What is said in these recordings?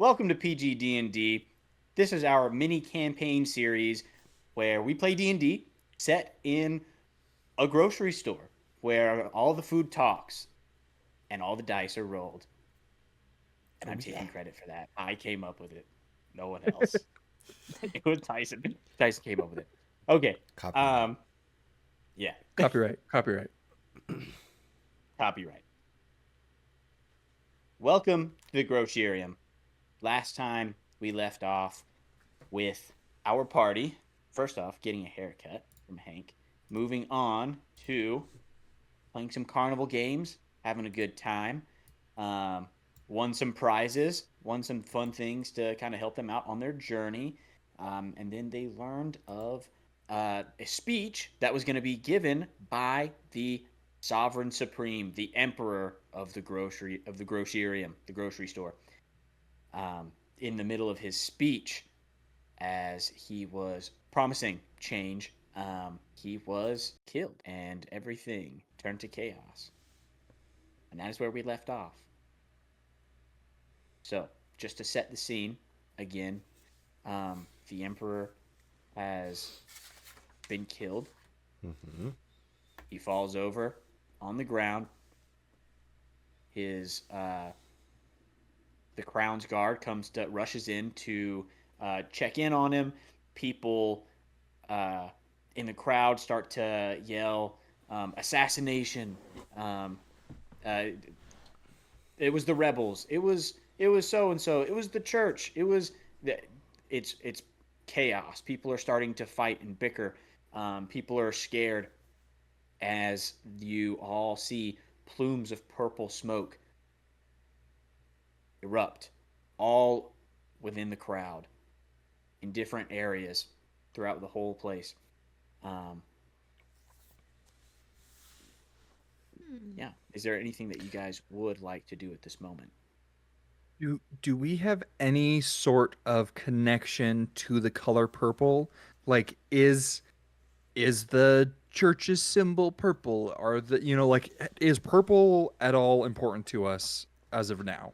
Welcome to PG-DND. This is our mini campaign series where we play D&D set in a grocery store where all the food talks and all the dice are rolled. And Oh I'm yeah. taking credit for that. I came up with it. No one else. It was Tyson. Tyson came up with it. Okay. Copyright. Um, yeah. Copyright. Copyright. Copyright. Welcome to the Grocerium. Last time we left off with our party, first off, getting a haircut from Hank, moving on to playing some carnival games, having a good time, um, won some prizes, won some fun things to kind of help them out on their journey. And then they learned of a speech that was going to be given by the sovereign supreme, the emperor of the Grocerium, the grocery store. In the middle of his speech, as he was promising change, he was killed and everything turned to chaos. And that is where we left off. So, just to set the scene again, the Emperor has been killed. Mm-hmm. He falls over on the ground. His the Crown's guard rushes in to check in on him. People uh, in the crowd start to yell assassination. Um, uh, it was the rebels. It was so and so. It was the church. It's chaos. People are starting to fight and bicker. People are scared as you all see plumes of purple smoke erupt all within the crowd in different areas throughout the whole place. Um, yeah. Is there anything that you guys would like to do at this moment? Do we have any sort of connection to the color purple? Like is the church's symbol purple? Are the like is purple at all important to us as of now?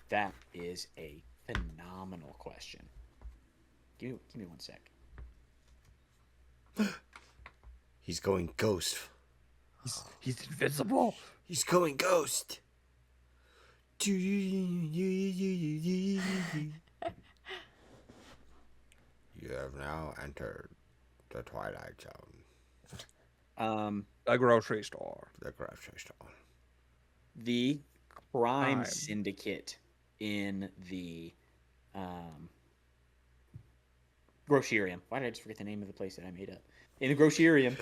That is a phenomenal question. Give me one sec. He's going ghost. He's invisible. He's going ghost. You have now entered the Twilight Zone. A grocery store. The grocery store. The crime I'm syndicate in the um, Grocerium. Why did I just forget the name of the place that I made up? In the Grocerium,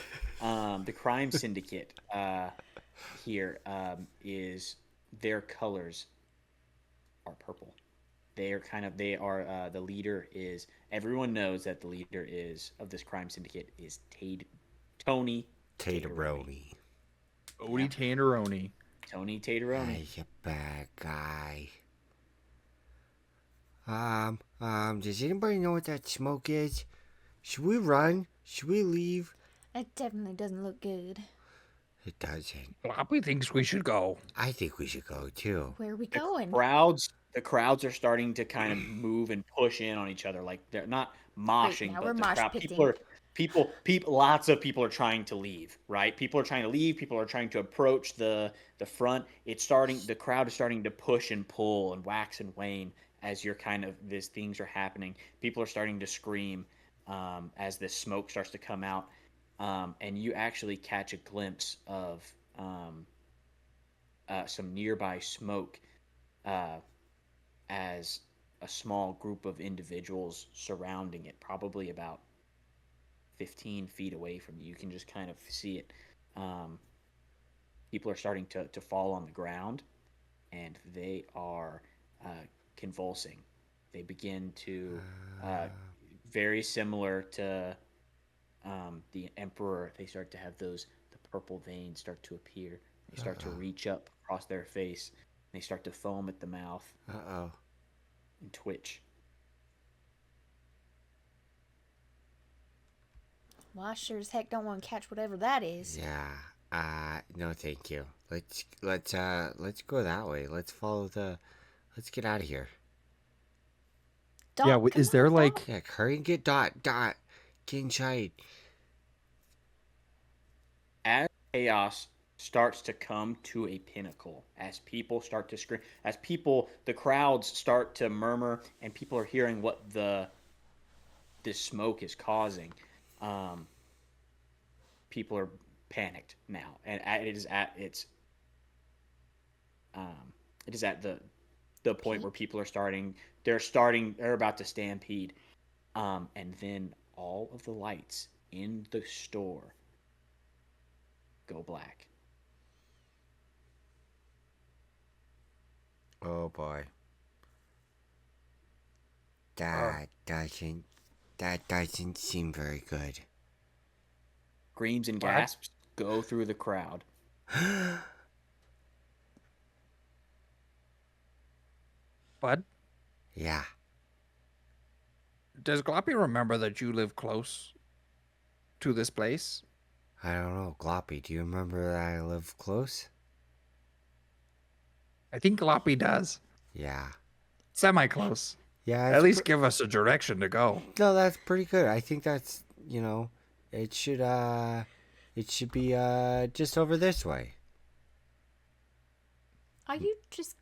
the crime syndicate here is their colors are purple. The leader is everyone knows that the leader is of this crime syndicate is Tony Tateroni. Tateroni. Odie Yeah. Tanneroni. Tony Tateroni. He's a bad guy. Does anybody know what that smoke is? Should we run? Should we leave? It definitely doesn't look good. It doesn't. Floppy thinks we should go. I think we should go too. Where are we The going? crowds are starting to kind of move and push in on each other. Like they're not moshing, now but we're the mosh crowd pitting. people lots of people are trying to leave, right? People are trying to leave, people are trying to approach the front. The crowd is starting to push and pull and wax and wane as you're kind of these things are happening. People are starting to scream as this smoke starts to come out. And you actually catch a glimpse of some nearby smoke uh, as a small group of individuals surrounding it, probably about 15 feet away from you. You can just kind of see it. Um, People are starting to fall on the ground and they are convulsing. They begin to, very similar to the Emperor, they start to have the purple veins start to appear. They start to reach up across their face. They start to foam at the mouth Uh-oh. and twitch. Well, I sure as heck don't want to catch whatever that is. Yeah. No, thank you. Let's go that way. Let's Let's get out of here. Dot, Yeah, come is there on, like Dot. Yeah, hurry and get Dot. Dot. Get inside. As chaos starts to come to a pinnacle, as people start to scream, the crowds start to murmur, and people are hearing what this smoke is causing. Um, People are panicked now, and it is at the point where people are starting. They're about to stampede, and then all of the lights in the store go black. Oh boy. That doesn't seem very good. Screams and What? gasps go through the crowd. Bud? Yeah. Does Gloppy remember that you live close to this place? I don't know. Gloppy, do you remember that I live close? I think Gloppy does. Yeah. Semi-close. Yeah. At least give us a direction to go. No, that's pretty good. I think that's, it should be just over this way. Are you just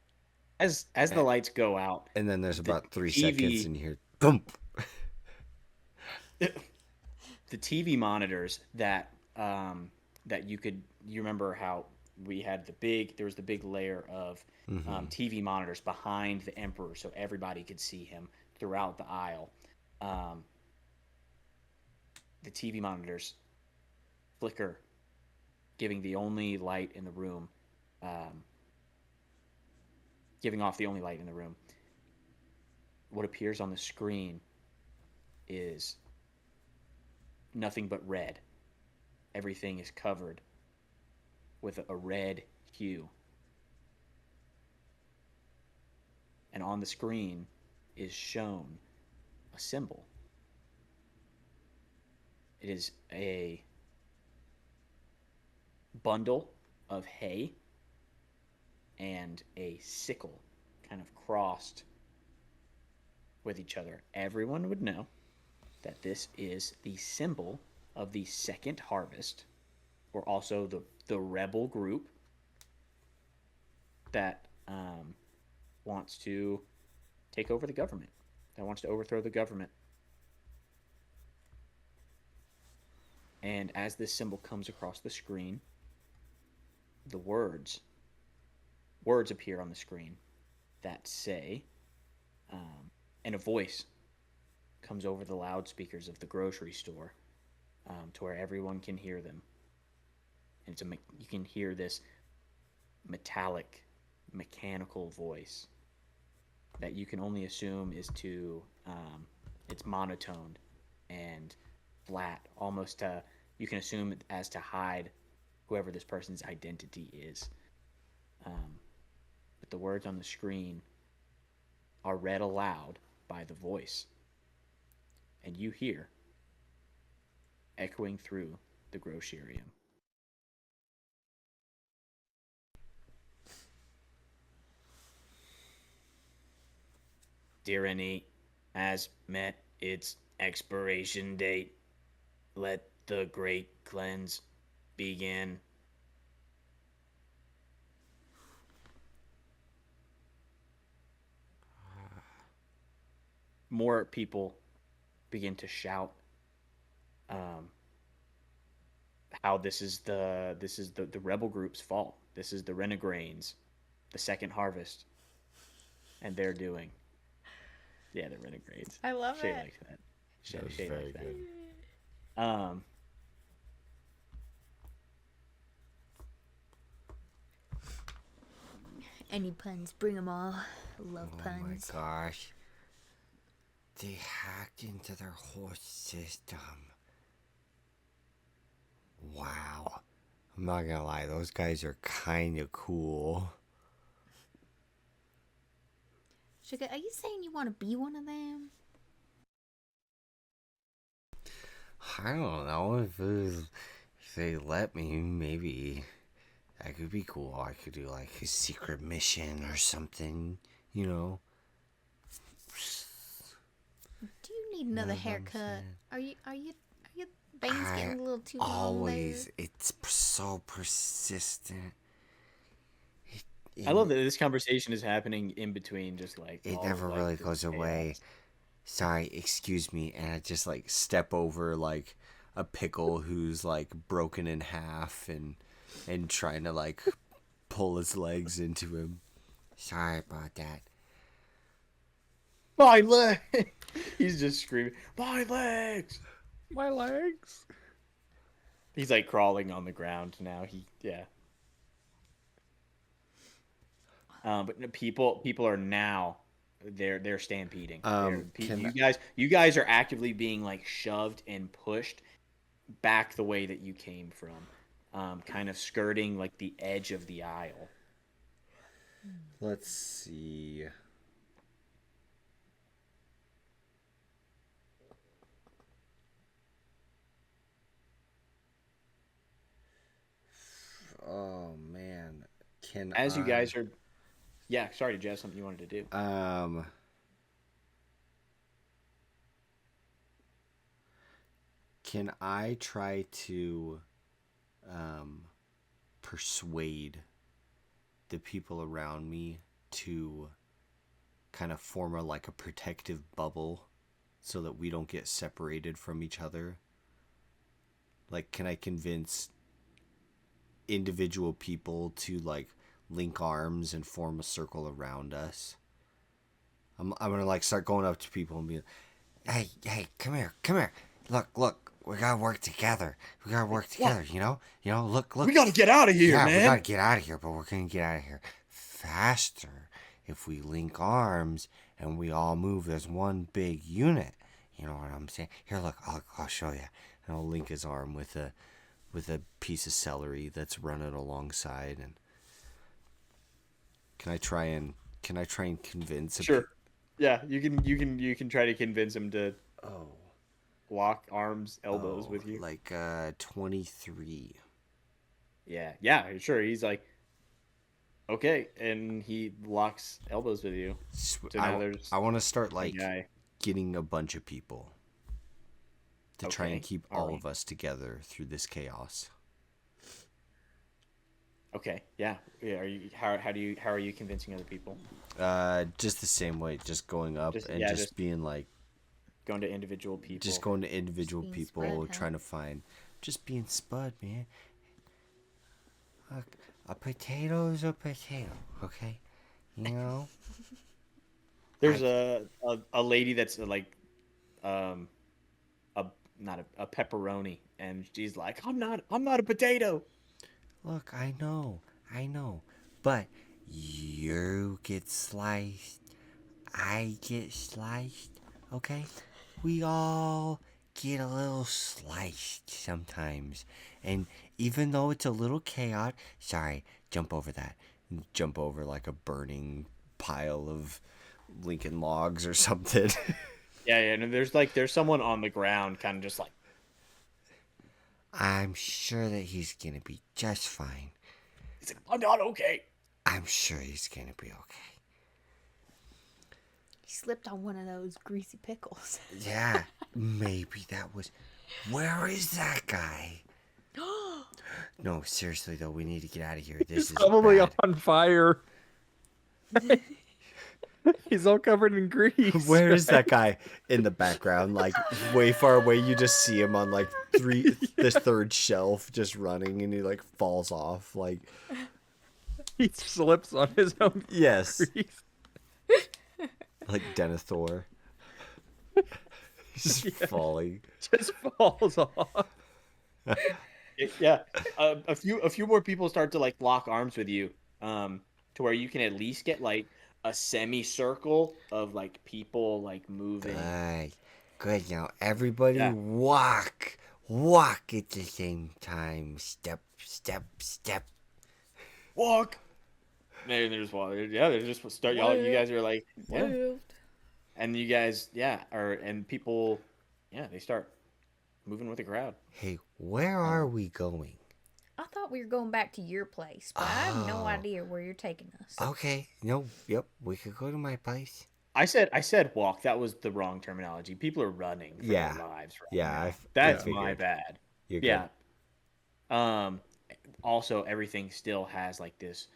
As the lights go out, And then there's about 3 TV seconds in here. Boom. the TV monitors that you remember how there was the big layer of TV monitors behind the emperor, so everybody could see him throughout the aisle. The TV monitors flicker, giving the only light in the room, giving off the only light in the room. What appears on the screen is nothing but red. Everything is covered with a red hue. And on the screen is shown a symbol. It is a bundle of hay and a sickle kind of crossed with each other. Everyone would know that this is the symbol of the second harvest, or also the rebel group that wants to take over the government, that wants to overthrow the government. And as this symbol comes across the screen, the words appear on the screen that say, and a voice comes over the loudspeakers of the grocery store, to where everyone can hear them. And you can hear this metallic, mechanical voice that you can only assume is it's monotone and flat, almost you can assume it as to hide whoever this person's identity is. But the words on the screen are read aloud by the voice, and you hear echoing through the Grocerium. Tyranny has met its expiration date. Let the great cleanse begin. More people begin to shout how this is the rebel group's fault. This is the Renegrains, the second harvest, and they're doing. Yeah, the Renegades. I love Shay it. likes that. Shay very likes that. good. Any puns? Bring them all. Love puns. Oh my gosh. They hacked into their whole system. Wow. I'm not gonna lie, those guys are kind of cool. Sugar, are you saying you want to be one of them? I don't know if they let me, maybe that could be cool. I could do like a secret mission or something, you know. Do you need another Know what I'm haircut? saying? Are you bangs I getting a little too long always, there? it's so persistent. I And love that this conversation is happening in between, just like it all of, never like, really this goes chaos. away. Sorry, excuse me. And I just like step over like a pickle who's like broken in half and trying to like pull his legs into him. Sorry about that. My leg! He's just screaming, my legs! My legs. He's like crawling on the ground now. But no, people are now they're stampeding. Can You guys are actively being like shoved and pushed back the way that you came from, kind of skirting like the edge of the aisle. let's see. Oh man, can As you I? guys are, yeah. Sorry, did you have something you wanted to do? Can I try to persuade the people around me to kind of form a protective bubble so that we don't get separated from each other? Like, can I convince individual people to like link arms and form a circle around us? I'm gonna like start going up to people and be like, hey, come here. Look, we gotta work together. What? You know, look. We gotta get out of here, Yeah, man. we gotta get out of here, but we're gonna get out of here faster if we link arms and we all move as one big unit. You know what I'm saying? Here, look, I'll show you. And I'll link his arm with a piece of celery that's running alongside. And can I try and convince? Sure. Yeah, you can try to convince him to Oh, lock arms, elbows with you. like 23. Yeah, sure. He's like, okay, and he locks elbows with you. So now there's I want to start a like guy. getting a bunch of people to try and Okay, keep all all right. of us together through this chaos. Okay, yeah. How are you convincing other people? Just the same way, just going up and just being like, Going to individual people. just going to individual being people, Spud, huh? trying to find, just being Spud, man. Look, a potato's a potato, okay? You know? There's a lady that's like a not a pepperoni, and she's like, I'm not a potato. Look, I know, but you get sliced, I get sliced, okay? We all get a little sliced sometimes. And even though it's a little chaotic, sorry, jump over that. Jump over like a burning pile of Lincoln logs or something. Yeah, and there's someone on the ground, kind of just like, I'm sure that he's gonna be just fine. he's like, I'm not okay. I'm sure he's gonna be okay. He slipped on one of those greasy pickles. Yeah, maybe that was. Where is that guy? No, seriously though, we need to get out of here. This He's is probably bad. on fire. He's all covered in grease. Where is that guy in the background? Like way far away, you just see him on like the third shelf, just running, and he like falls off. Like He slips on his own yes, grease. like Denethor. He's just falling. Just falls off. Yeah, a few more people start to like lock arms with you, to where you can at least get like a semicircle of like people like moving. Good. Now everybody Yeah. walk at the same time. Step. Walk. They're just walking. Yeah, they're just start. Y'all, you guys are like, yeah. Moved. And you guys, and people, they start moving with the crowd. Hey, where are we going? I thought we were going back to your place, but I have no Oh. idea where you're taking us. Okay. No. Yep. We could go to my place. I said walk. That was the wrong terminology. People are running for Yeah. their lives right Yeah. now. I That's my figured. bad. You're good. Yeah. Um. Also, everything still has like this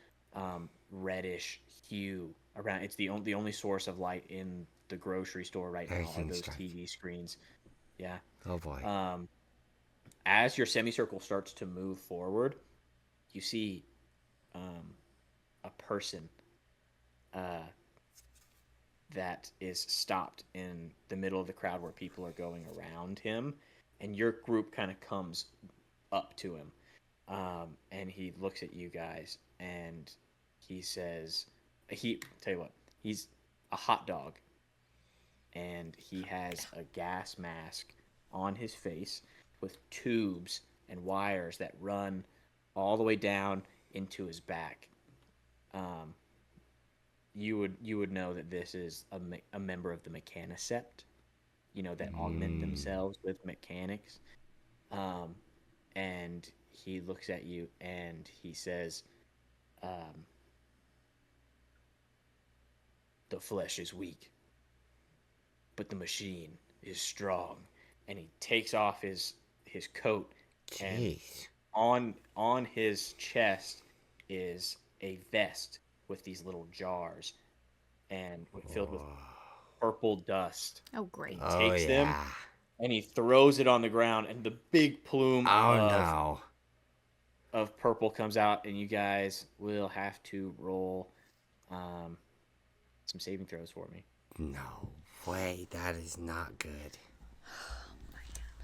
reddish hue around. It's the only source of light in the grocery store right now are Everything's those dark. TV screens. Yeah. Oh boy. As your semicircle starts to move forward, you see a person uh, that is stopped in the middle of the crowd where people are going around him, and your group kind of comes up to him, and he looks at you guys, and he says, "He tell you what, he's a hot dog, and he has a gas mask on his face with tubes and wires that run all the way down into his back. Um, you would know that this is a member of the mechanicept, that augment themselves with mechanics. Um, and he looks at you and he says, um, "The flesh is weak, but the machine is strong." And he takes off his coat, and Jeez. on his chest is a vest with these little jars and filled with purple dust. Oh, great. He Oh takes them yeah. and he throws it on the ground, and the big plume Oh no. of purple comes out, and you guys will have to roll some saving throws for me. No way. That is not good.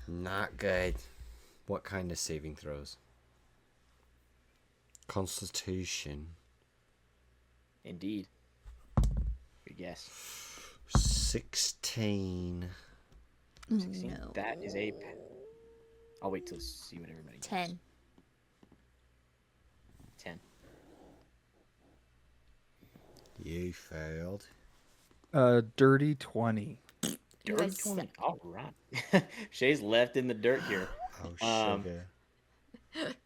Not good. What kind of saving throws? Constitution. Indeed. Good guess. 16. 16. No. That is a. I'll wait till see what everybody gets. 10. 10. You failed. Dirty 20. You Dirty guys 20. suck. All right. Shay's left in the dirt here. Oh, sugar.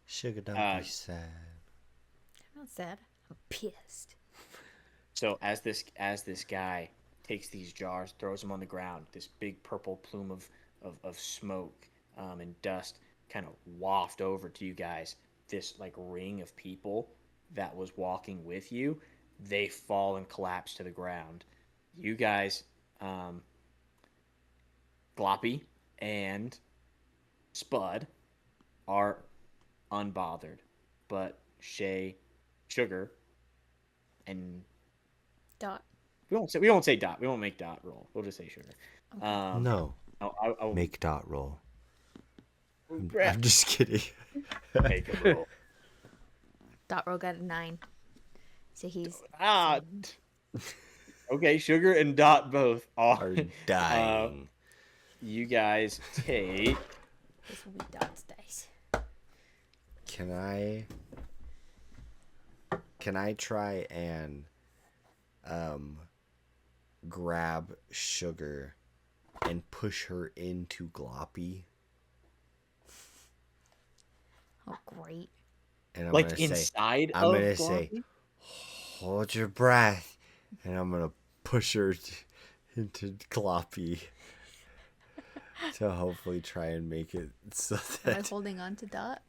Sugar, don't be sad. I'm not sad. I'm pissed. So as this guy takes these jars, throws them on the ground, this big purple plume of smoke and dust kind of waft over to you guys. This like ring of people that was walking with you, they fall and collapse to the ground. You guys, Gloppy and Spud, are unbothered, but Shay, Sugar, and Dot. we won't say Dot. We won't make Dot roll. We'll just say Sugar. No. I'll Make Dot roll. crap. I'm just kidding. Make a roll. Dot roll got a 9. So he's Okay, Sugar and Dot both Are are. dying. You guys take. this will be Dot's dice. Can I try and grab Sugar and push her into Gloppy? Oh, great. And I'm Like gonna inside I'm of gonna say, Gloppy? hold your breath, and I'm gonna push her into Gloppy to hopefully try and make it so Am I that holding on to Dot?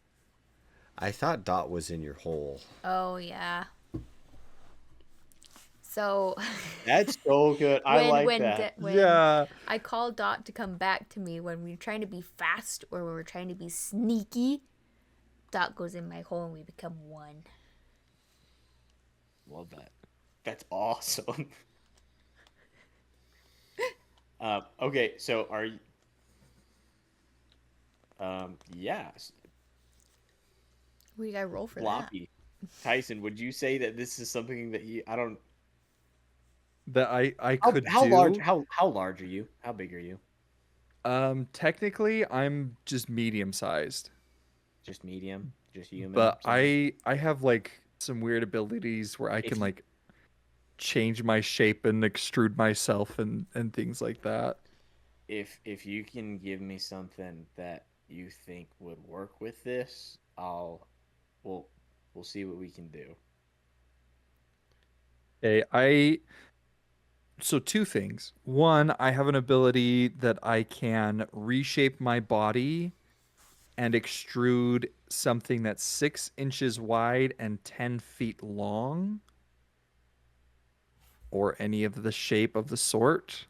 I thought Dot was in your hole. Oh, yeah. So That's so good. I like that. when Yeah. I call Dot to come back to me when we're trying to be fast or when we're trying to be sneaky, Dot goes in my hole and we become one. Love that. That's awesome. Okay, so are you? Yeah, We gotta roll for that. Gloppy. Tyson, would you say that this is something that you? I don't. That I How, could how do. large? How large are you? How big are you? Technically, I'm just medium sized, Just medium? Just human? but something? I have like some weird abilities where I If can you- like change my shape and extrude myself and things like that. If you can give me something that you think would work with this, I'll we'll see what we can do. Okay, so two things. One, I have an ability that I can reshape my body and extrude something that's 6 inches wide and 10 feet long, or any of the shape of the sort.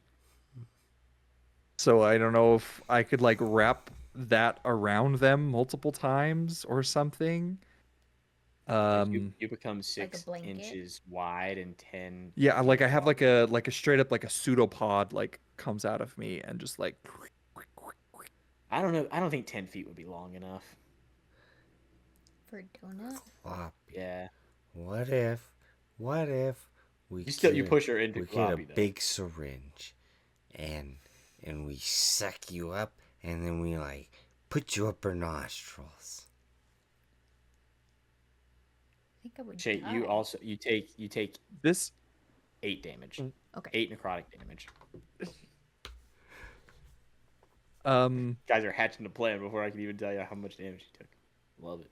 So I don't know if I could like wrap that around them multiple times or something. Like Um, you become Like a six blanket. inches wide and 10 yeah, like feet I have long. like a straight up like a pseudopod like comes out of me and just like I don't know. I don't think 10 feet would be long enough. For a donut? Floppy. Yeah. What if, what if You push her into we get a Gloppy though. big syringe, and we suck you up, and then we like put you up our nostrils. I think I would Shay, die. you take this 8 damage. Okay. 8 necrotic damage. um Guys are hatching the plan before I can even tell you how much damage you took. Love it.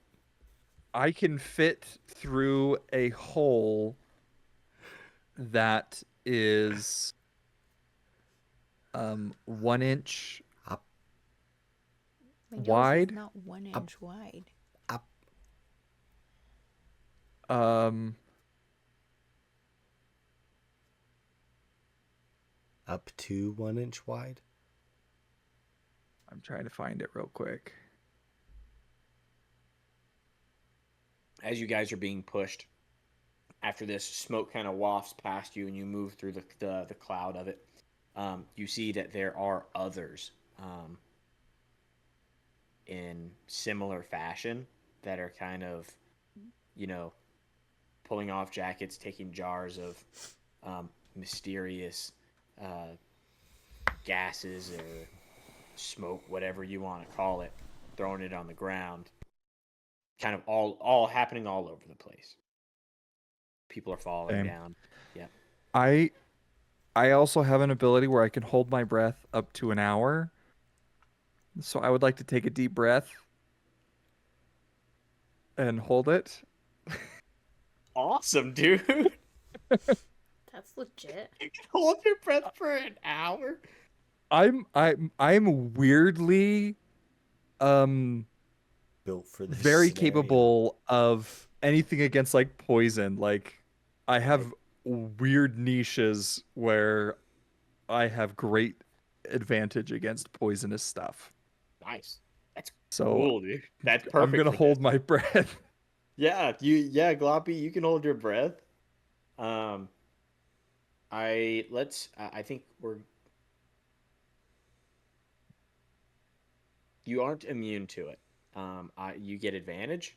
I can fit through a hole that is 1 inch Up, My nose is wide. not 1 inch wide. up, Um up to 1 inch wide. I'm trying to find it real quick. As you guys are being pushed, after this smoke kind of wafts past you and you move through the cloud of it, you see that there are others in similar fashion that are kind of, you know, pulling off jackets, taking jars of mysterious gases or smoke, whatever you want to call it, throwing it on the ground. Kind of all happening all over the place. People are falling Same. down. Yep. I also have an ability where I can hold my breath up to an hour. So I would like to take a deep breath and hold it. Awesome, dude. That's legit. You can hold your breath for an hour. I'm weirdly Built for this very scenario. capable of anything against like poison. Like I have weird niches where I have great advantage against poisonous stuff. Nice. That's So cool, dude. That's I'm perfect gonna for hold this. my breath. Yeah, Gloppy, you can hold your breath. Um, I think you aren't immune to it. You get advantage.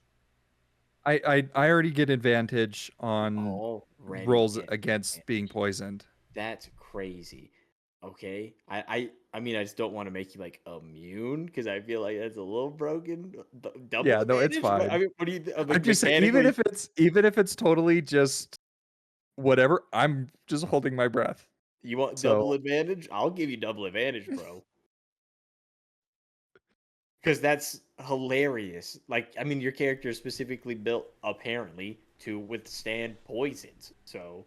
I already get advantage on Already rolls get against being advantage. poisoned. That's crazy. Okay. I mean, I just don't want to make you like immune because I feel like that's a little broken. Double Yeah, no, it's advantage? I fine. mean, what do you I'm like just saying, even mechanically? if it's totally just whatever, I'm just holding my breath. You want double So advantage? I'll give you double advantage, bro. Because that's hilarious. Like, I mean, your character is specifically built apparently to withstand poisons. So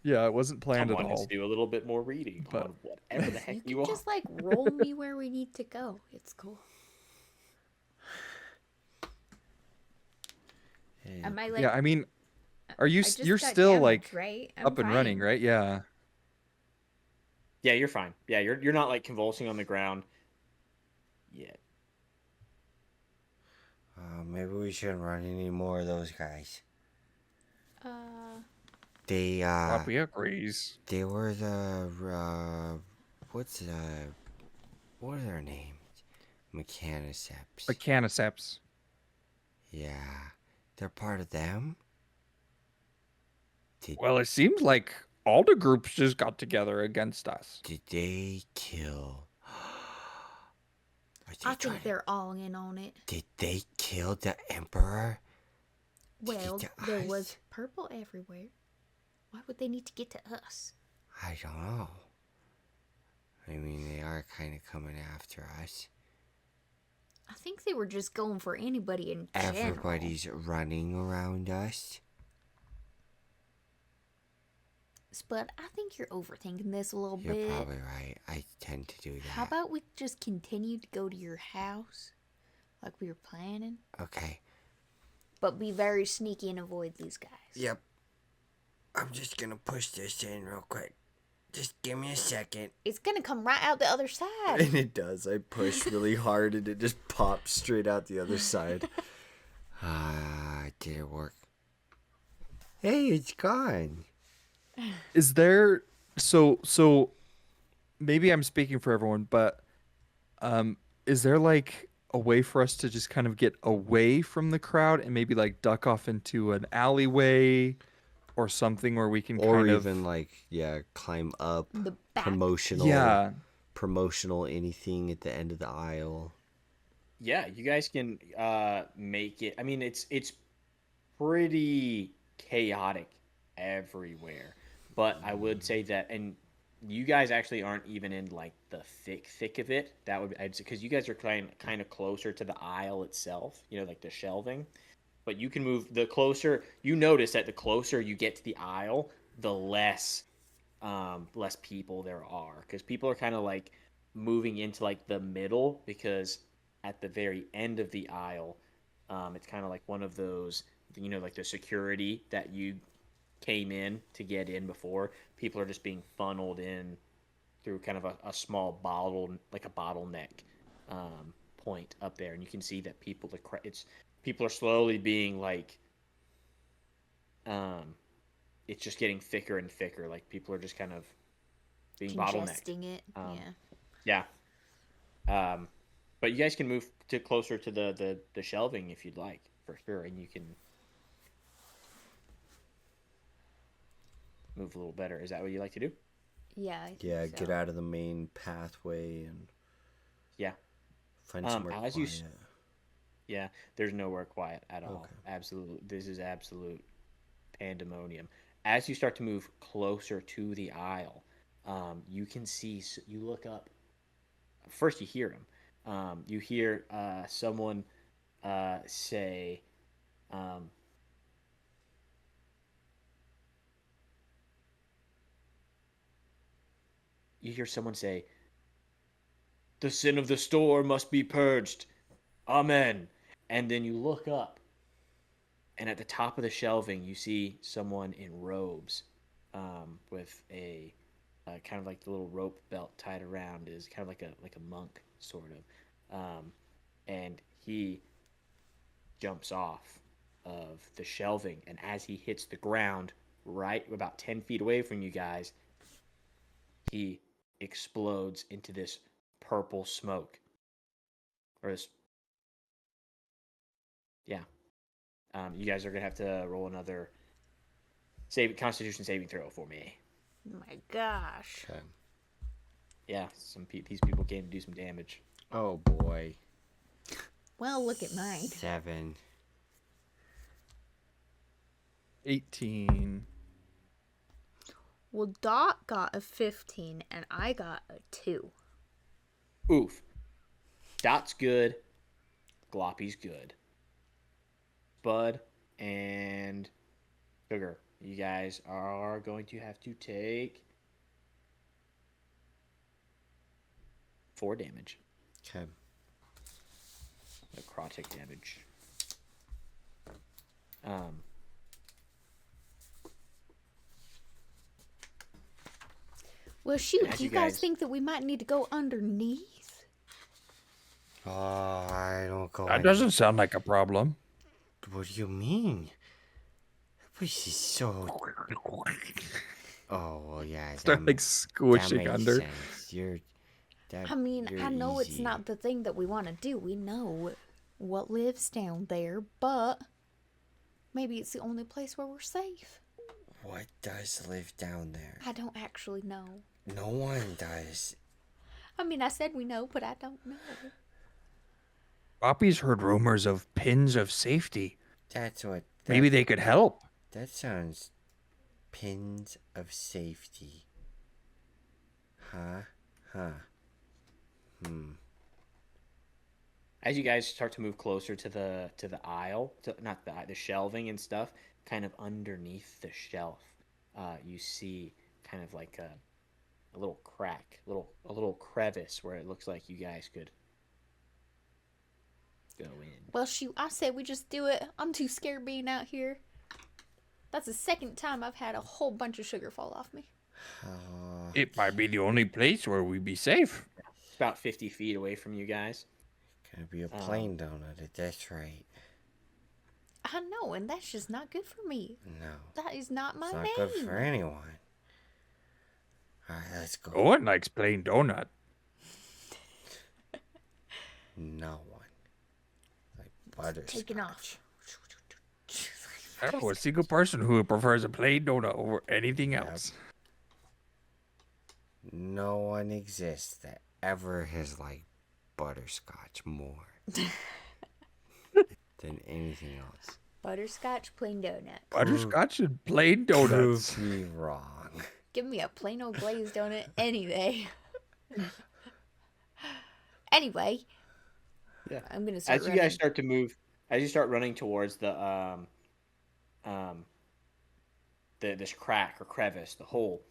yeah, it wasn't planned at someone has all. to do a little bit more reading But on whatever the heck You you can are. just like roll me where we need to go. It's cool. Am I like? yeah, I mean, are you I just you're got still damaged, like right? I'm up and running, fine. right? Yeah. Yeah, you're fine. Yeah, you're not like convulsing on the ground yet. Maybe we shouldn't run any more of those guys. Uh, They Robbie agrees. they were the what's the what are their names? Mechaniceps. Mechaniceps. Yeah, they're part of them. Did Well, it seems like all the groups just got together against us. did they kill? Are they I trying think to, they're all in on it. did they kill the emperor? To Well, get to there us? was purple everywhere. Why would they need to get to us? I don't know. I mean, they are kind of coming after us. I think they were just going for anybody in general. Everybody's running around us. But I think you're overthinking this a little You're bit. probably right. I tend to do that. How about we just continue to go to your house like we were planning? Okay. But be very sneaky and avoid these guys. Yep. I'm just gonna push this in real quick. Just give me a second. It's gonna come right out the other side. And it does. I push really hard and it just pops straight out the other side. Did it work? Hey, it's gone. Is there so maybe I'm speaking for everyone, but is there like a way for us to just kind of get away from the crowd and maybe like duck off into an alleyway or something where we can Or kind even of like, yeah, climb up. The back. Promotional anything at the end of the aisle. Yeah, you guys can make it. I mean, it's pretty chaotic everywhere, but I would say that, and you guys actually aren't even in like the thick of it. That would because you guys are kind of closer to the aisle itself. You know, like the shelving. But you can move the closer. You notice that the closer you get to the aisle, the less people there are, because people are kind of like moving into like the middle, because at the very end of the aisle, it's kind of like one of those, you know, like the security that you came in to get in before. People are just being funneled in through kind of a small bottle, like a bottleneck point up there, and you can see that people are slowly being like, it's just getting thicker and thicker. Like people are just kind of being bottlenecked. Congesting it. Yeah. But you guys can move to closer to the shelving if you'd like, for sure, and you can move a little better. Is that what you like to do? Yeah. I think Yeah, so. get out of the main pathway and Yeah. find somewhere quiet. Yeah, there's nowhere quiet at all. Okay. Absolutely. This is absolute pandemonium. As you start to move closer to the aisle, you can see, you look up. First, you hear him. You hear someone say, "The sin of the store must be purged. Amen." And then you look up, and at the top of the shelving, you see someone in robes, with a kind of like the little rope belt tied around, is kind of like a monk sort of, and he jumps off of the shelving, and as he hits the ground, right about 10 feet away from you guys, he explodes into this purple smoke, or this. Yeah. You guys are gonna have to roll another Constitution saving throw for me. Oh my gosh. Okay. Yeah, these people came to do some damage. Oh boy. Well, look at mine. 7. 18. Well, Dot got a 15 and I got a 2. Oof. Dot's good. Gloppy's good. Bud and Sugar, you guys are going to have to take 4 damage. Okay. Necrotic damage. Well, shoot, As do you you guys guys- think that we might need to go underneath? Oh, I don't go. That doesn't sound like a problem. What do you mean? This is so. Oh well, yeah. Start like that squishing makes under. sense. You're. I mean, you're I know it's easy. not the thing that we want to do. We know what lives down there, but maybe it's the only place where we're safe. What does live down there? I don't actually know. No one does. I mean, I said we know, but I don't know. Poppy's heard rumors of pins of safety. That's what. Maybe they could help. That sounds. Pins of safety. Huh? as you guys start to move closer to the aisle, not the shelving and stuff, kind of underneath the shelf, you see kind of like a little crack, a little crevice where it looks like you guys could go in. Well, shoot, I said we just do it. I'm too scared being out here. That's the second time I've had a whole bunch of sugar fall off me. It might be the only place where we'd be safe. It's about 50 feet away from you guys. Gonna be a plain donut at this rate. I know, and that's just not good for me. No. That is not my It's not name. good for anyone. Alright, let's go. No one likes plain donut. No one. Like butterscotch. Taking off. I know a single person who prefers a plain donut over anything else. No one exists that ever has liked butterscotch more than anything else. Butterscotch plain donut. Butterscotch and plain donuts. Prove me wrong. Give me a plain old glazed donut any day. Anyway. Yeah. I'm gonna start As running. you guys start to move, as you start running towards this crack or crevice, the hole,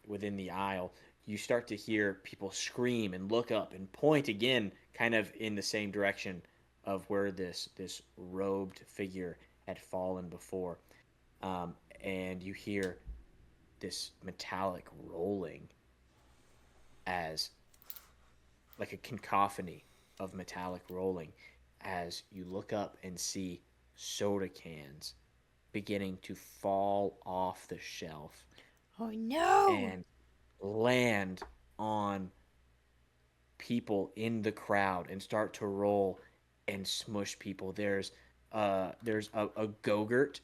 within the aisle, you start to hear people scream and look up and point again, kind of in the same direction of where this robed figure had fallen before, and you hear this metallic rolling, as like a cacophony of metallic rolling, as you look up and see soda cans beginning to fall off the shelf Oh no! and land on people in the crowd and start to roll and smush people. There's a Go-Gurt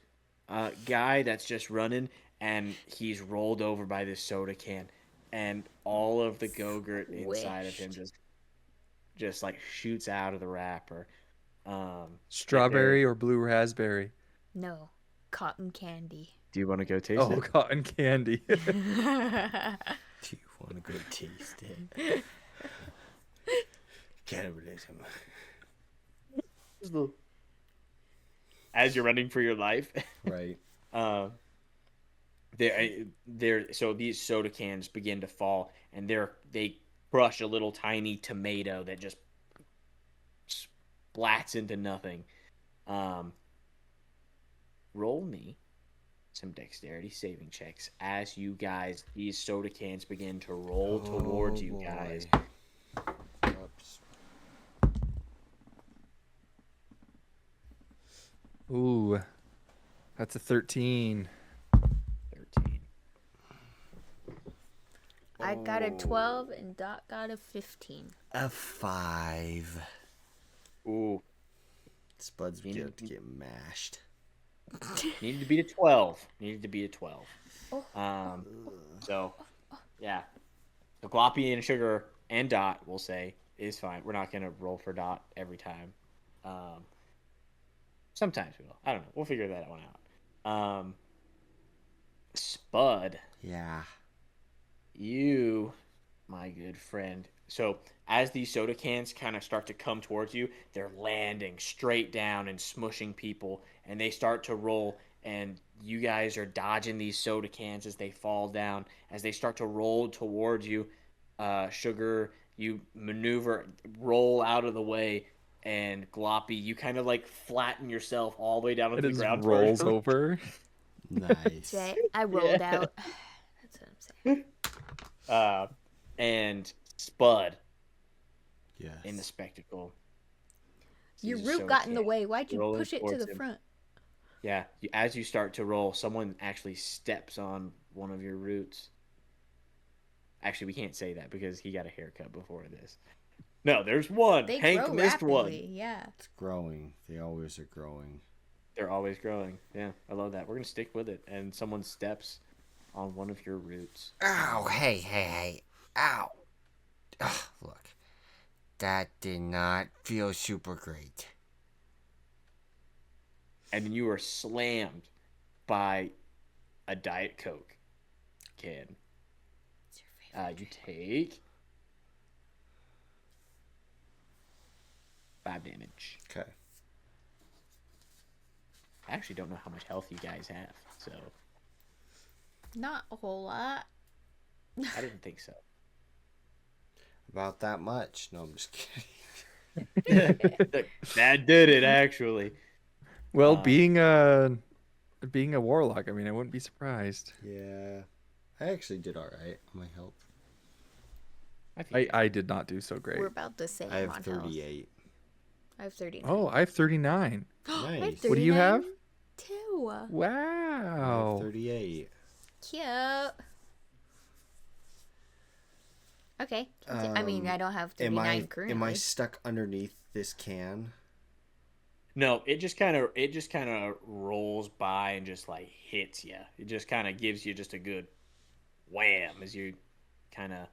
guy that's just running, and he's rolled over by this soda can, and all of the Go-Gurt inside of him just like shoots out of the wrapper. Strawberry or blue raspberry? No. Cotton candy. Do you want to go taste Oh, it? cotton candy. Do you want to go taste it? Cannibalism. As you're running for your life. Right. So these soda cans begin to fall, and they crush a little tiny tomato that just splats into nothing. Roll me some dexterity saving checks as these soda cans begin to roll towards you guys. Oops. Ooh, that's a 13. 13. I got a 12 and Dot got a 15. A 5. Ooh, Spud's beginning to get mashed. needed to be a 12. Needed to be a 12. So, yeah. So Gloppy and Sugar and Dot, we'll say, is fine. We're not going to roll for Dot every time. Sometimes we will. I don't know. We'll figure that one out. Spud, Yeah. you, my good friend. So as these soda cans kind of start to come towards you, they're landing straight down and smushing people, and they start to roll, and you guys are dodging these soda cans as they fall down. As they start to roll towards you, Sugar, you maneuver, roll out of the way, and Gloppy, you kind of like flatten yourself all the way down to It the just ground. rolls over. Nice. Jay, I rolled out. That's what I'm saying. And Spud Yes. in the spectacle. Your sees a root soda got in the can way. Why'd you rolling push it to towards the him. front? Yeah, as you start to roll, someone actually steps on one of your roots. Actually, we can't say that because he got a haircut before this. No, there's one. They Hank grow missed rapidly. one. Yeah. It's growing. They always are growing. They're always growing. Yeah, I love that. We're gonna stick with it. And someone steps on one of your roots. Ow, hey. Ow. Ugh, look. That did not feel super great. And then you are slammed by a Diet Coke can. You take 5 damage. Okay. I actually don't know how much health you guys have, so Not a whole lot. I didn't think so. About that much. No, I'm just kidding. That did it, actually. Well, Um, being a warlock, I mean, I wouldn't be surprised. Yeah. I actually did alright on my health. I think I did not do so great. We're about the same I have on health. 38. I have 39. Oh, I have 39. I have Nice. What do you have? 39 too. I have Wow. 38. Cute. Okay. I mean, I don't have 39 currently. Am I stuck underneath this can? no. It just kind of rolls by and just like hits you. It just kind of gives you just a good wham as you kind of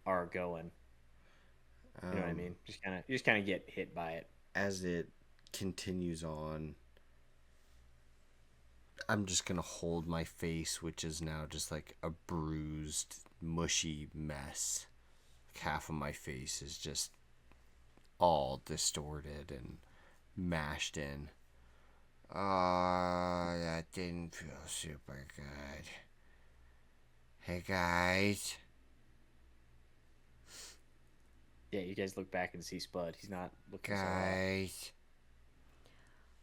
are going. You know what I mean? You just kind of get hit by it. As it continues on, I'm just gonna hold my face, which is now just like a bruised, mushy mess. Like half of my face is just all distorted and mashed in. Oh, that didn't feel super good. Hey guys. Yeah, you guys look back and see Spud. He's not looking so hot. Guys.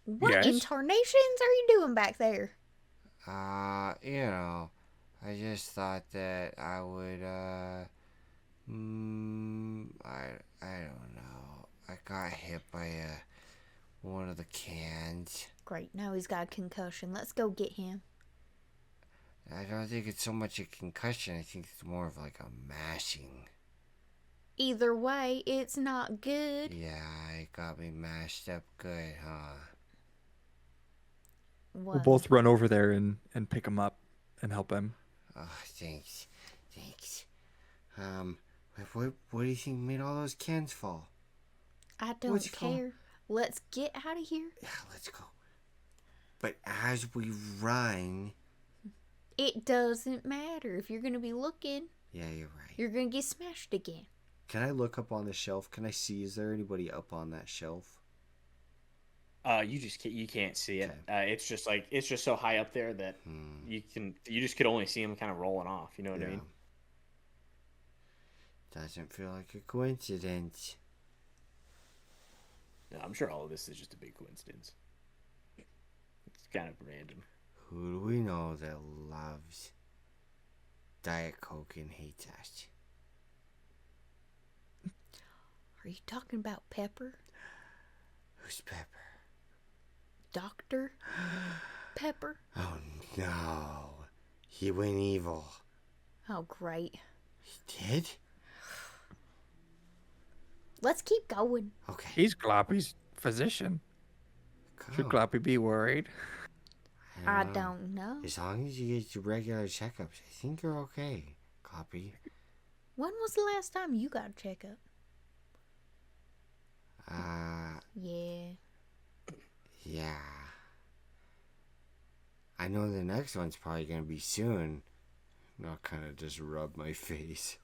What Yes? incarnations are you doing back there? I just thought that I would, I don't know. I got hit by one of the cans. Great, now he's got a concussion. Let's go get him. I don't think it's so much a concussion. I think it's more of like a mashing. Either way, it's not good. Yeah, it got me mashed up good, huh? We'll What? both run over there and pick him up and help him. Oh, thanks. What do you think made all those cans fall? I don't What's it called? care. Let's get out of here. Yeah, let's go. But as we run... It doesn't matter. If you're going to be looking, Yeah, you're right. you're going to get smashed again. Can I look up on the shelf? Can I see? Is there anybody up on that shelf? You can't see it. It's just so high up there that you just could only see him kind of rolling off. You know what I mean? Doesn't feel like a coincidence. No, I'm sure all of this is just a big coincidence. It's kind of random. Who do we know that loves Diet Coke and hates us? Are you talking about Pepper? Who's Pepper? Dr. Pepper? Oh no. He went evil. Oh, great. He did? Let's keep going. Okay. He's Gloppy's physician. Should Go. Gloppy be worried? I don't know. As long as you get your regular checkups, I think you're okay, Copy. When was the last time you got a checkup? Yeah. Yeah. I know the next one's probably gonna be soon. I'll kind of just rub my face.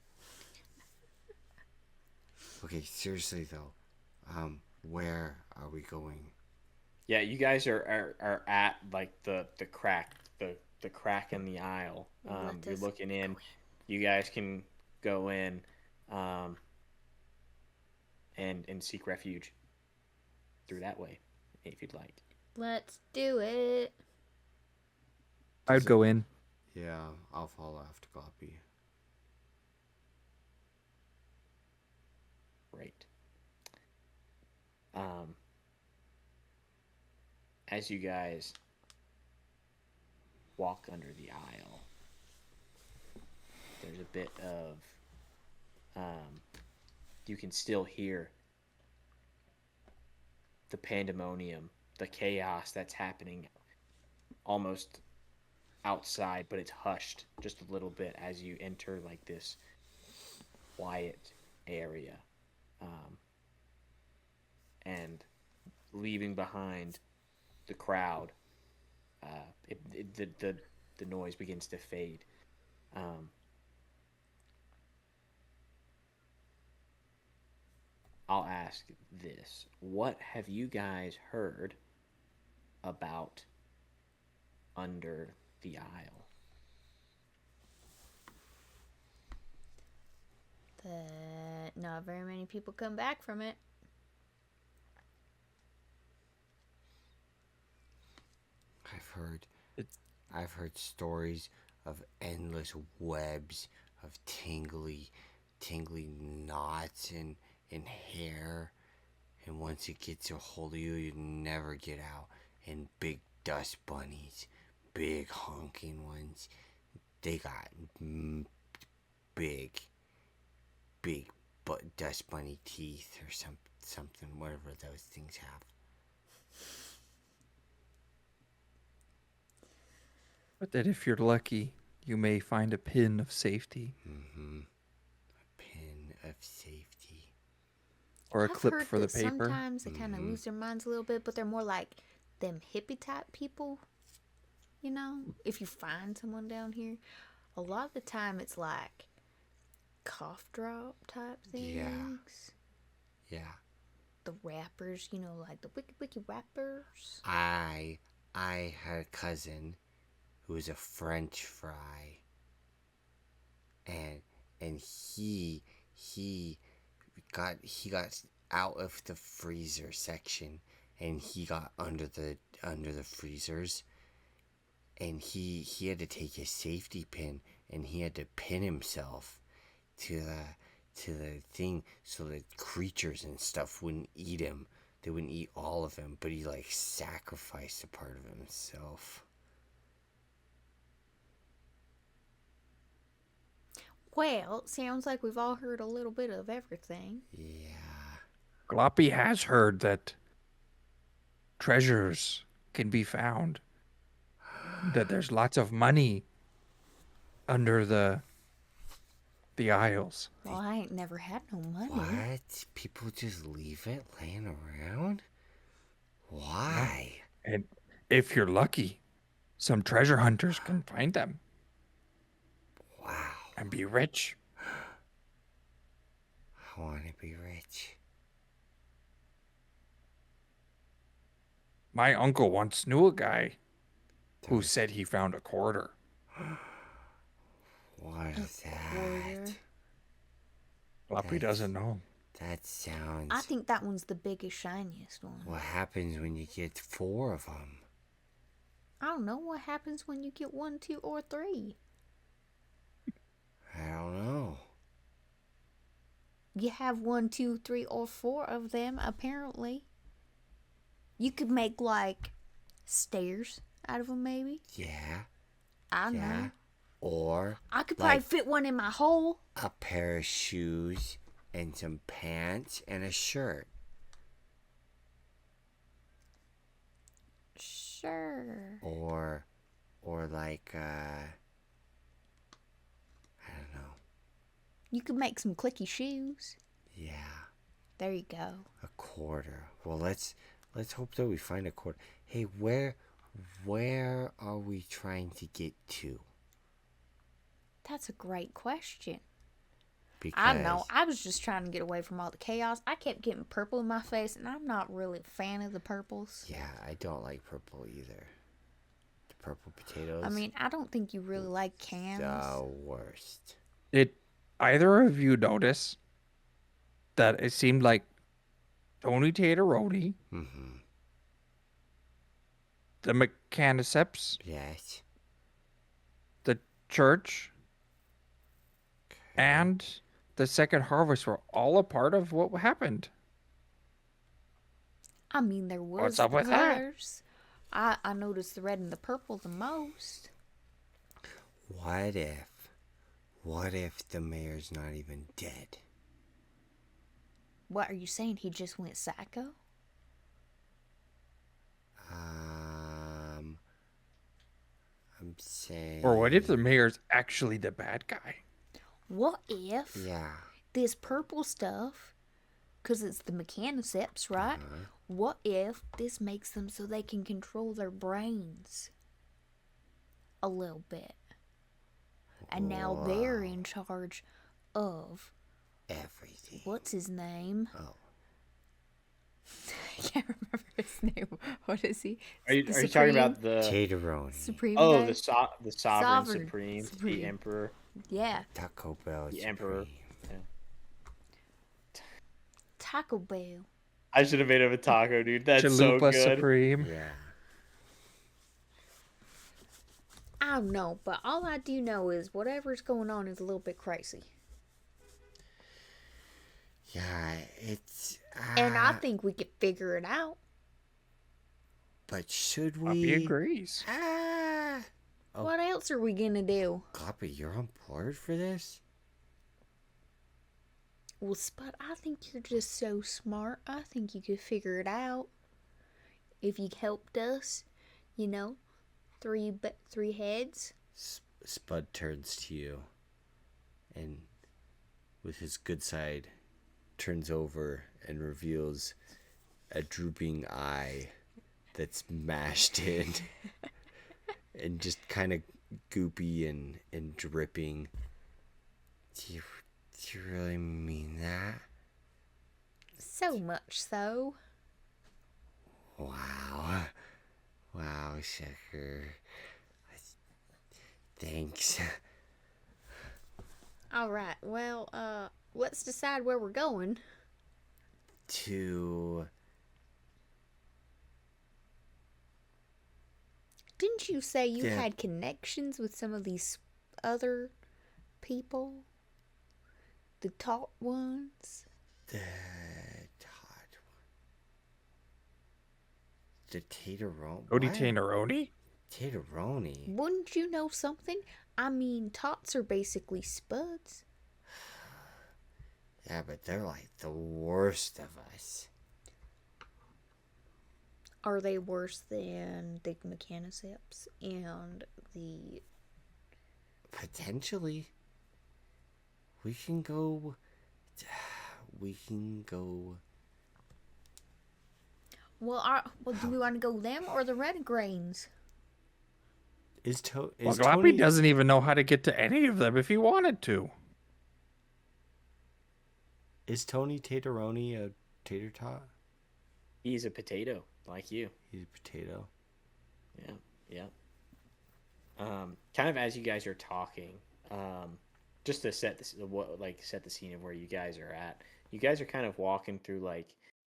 Okay, seriously though, where are we going? Yeah, you guys are at like the crack in the aisle. You're looking in. You guys can go in, and seek refuge through that way if you'd like. Let's do it. I'd go in. Yeah, I'll follow after Gloppy. Great. As you guys walk under the aisle, there's a bit of you can still hear the pandemonium, the chaos that's happening almost outside, but it's hushed just a little bit as you enter like this quiet area, and leaving behind the crowd, the noise begins to fade. I'll ask this. What have you guys heard about under the Isle? That not very many people come back from it. I've heard stories of endless webs of tingly knots in hair, and once it gets a hold of you, you never get out. And big dust bunnies, big honking ones. They got big dust bunny teeth or something, whatever those things have. But that if you're lucky, you may find a pin of safety Mm-hmm. A pin of safety. or a I've clip heard for the that paper. sometimes they kind of lose their minds a little bit, but they're more like them hippie type people. You know, if you find someone down here, a lot of the time it's like cough drop type things. Yeah. The rappers, you know, like the wiki rappers. I had a cousin who was a French fry, and he got out of the freezer section, and he got under the freezers, and he had to take his safety pin, and he had to pin himself to the thing so that creatures and stuff wouldn't eat him. They wouldn't eat all of him, but he like sacrificed a part of himself. Well, sounds like we've all heard a little bit of everything. Yeah. Gloppy has heard that treasures can be found. That there's lots of money under the Isles. Well, I ain't never had no money. What? People just leave it laying around? Why? And if you're lucky, some treasure hunters can find them Wow. and be rich. I want to be rich. My uncle once knew a guy who said he found a quarter. What is quarter? that? Gloppy doesn't know. That sounds... I think that one's the biggest, shiniest one. What happens when you get 4 of them? I don't know what happens when you get 1, 2, or 3. I don't know. You have 1, 2, 3, or 4 of them, apparently. You could make, like, stairs out of them, maybe. Yeah. I Yeah. know. Or I could probably like fit one in my hole. a pair of shoes and some pants and a shirt. Sure. Or like I don't know. You could make some clicky shoes. Yeah. There you go. A quarter. Well, let's hope that we find a quarter. Hey, where are we trying to get to? That's a great question. Because I know. I was just trying to get away from all the chaos. I kept getting purple in my face, and I'm not really a fan of the purples. Yeah, I don't like purple either. The purple potatoes. I mean, I don't think you really like cans. the worst. Did either of you notice that it seemed like Tony Tateroni, Mm-hmm. the Mechaniceps, Yes. the church, and the second harvest were all a part of what happened? I mean, there was What's up the with that? colors. I noticed the red and the purple the most. What if the mayor's not even dead? What are you saying? He just went psycho? I'm saying. Or what if the mayor's actually the bad guy? What if Yeah. this purple stuff, because it's the mechaniceps, right? What if this makes them so they can control their brains a little bit? And now they're in charge of, Everything. what's his name? Oh. I can't remember his name. What is he? Are you The talking Supreme? about the Tateroni. Supreme oh guy? the sovereign Sovereign. supreme, the Supreme. emperor, Yeah. Taco Bell the Supreme. emperor? Yeah. Taco Bell. I should have made him a taco, dude. That's so Chalupa good. Supreme. Yeah. I don't know, but all I do know is whatever's going on is a little bit crazy. Yeah, it's... And I think we could figure it out. But should Poppy we... agrees. Oh. What else are we gonna do? Gloppy, you're on board for this? Well, Spud, I think you're just so smart. I think you could figure it out. If you helped us, you know, three heads. Spud turns to you and with his good side turns over and reveals a drooping eye that's mashed in and just kind of goopy and dripping. Do you really mean that? So much so. Wow. Wow, sugar. Thanks. All right. Well, let's decide where we're going. To... Didn't you say you Yeah. had connections with some of these other people? The taught ones? The Tateroni. Odie Taneroni? Tateroni. Wouldn't you know something? I mean, tots are basically spuds. Yeah, but they're like the worst of us. Are they worse than the mechaniceps and the... Potentially. We can go... Well, do we want to go them or the red grains? Well, is Gloppy Tony... doesn't even know how to get to any of them if he wanted to. Is Tony Tateroni a tater tot? He's a potato, like you. He's a potato. Yeah. Kind of as you guys are talking, just to set this, set the scene of where you guys are at. You guys are kind of walking through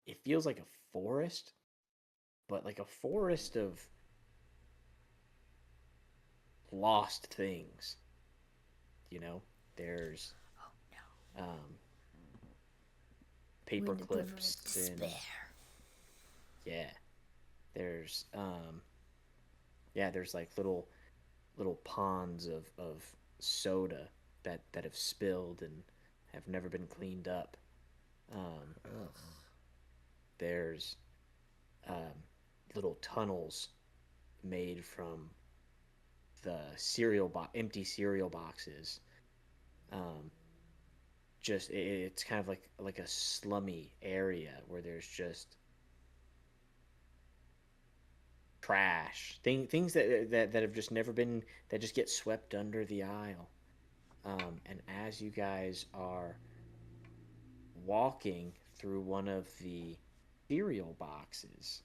it feels like a forest, but like a forest of lost things. You know, there's paper clips and yeah, there's there's like little ponds of soda that have spilled and have never been cleaned up. There's little tunnels made from the empty cereal boxes. It's kind of like a slummy area where there's just trash, things that have just never been, that just get swept under the aisle. And as you guys are walking through one of the cereal boxes,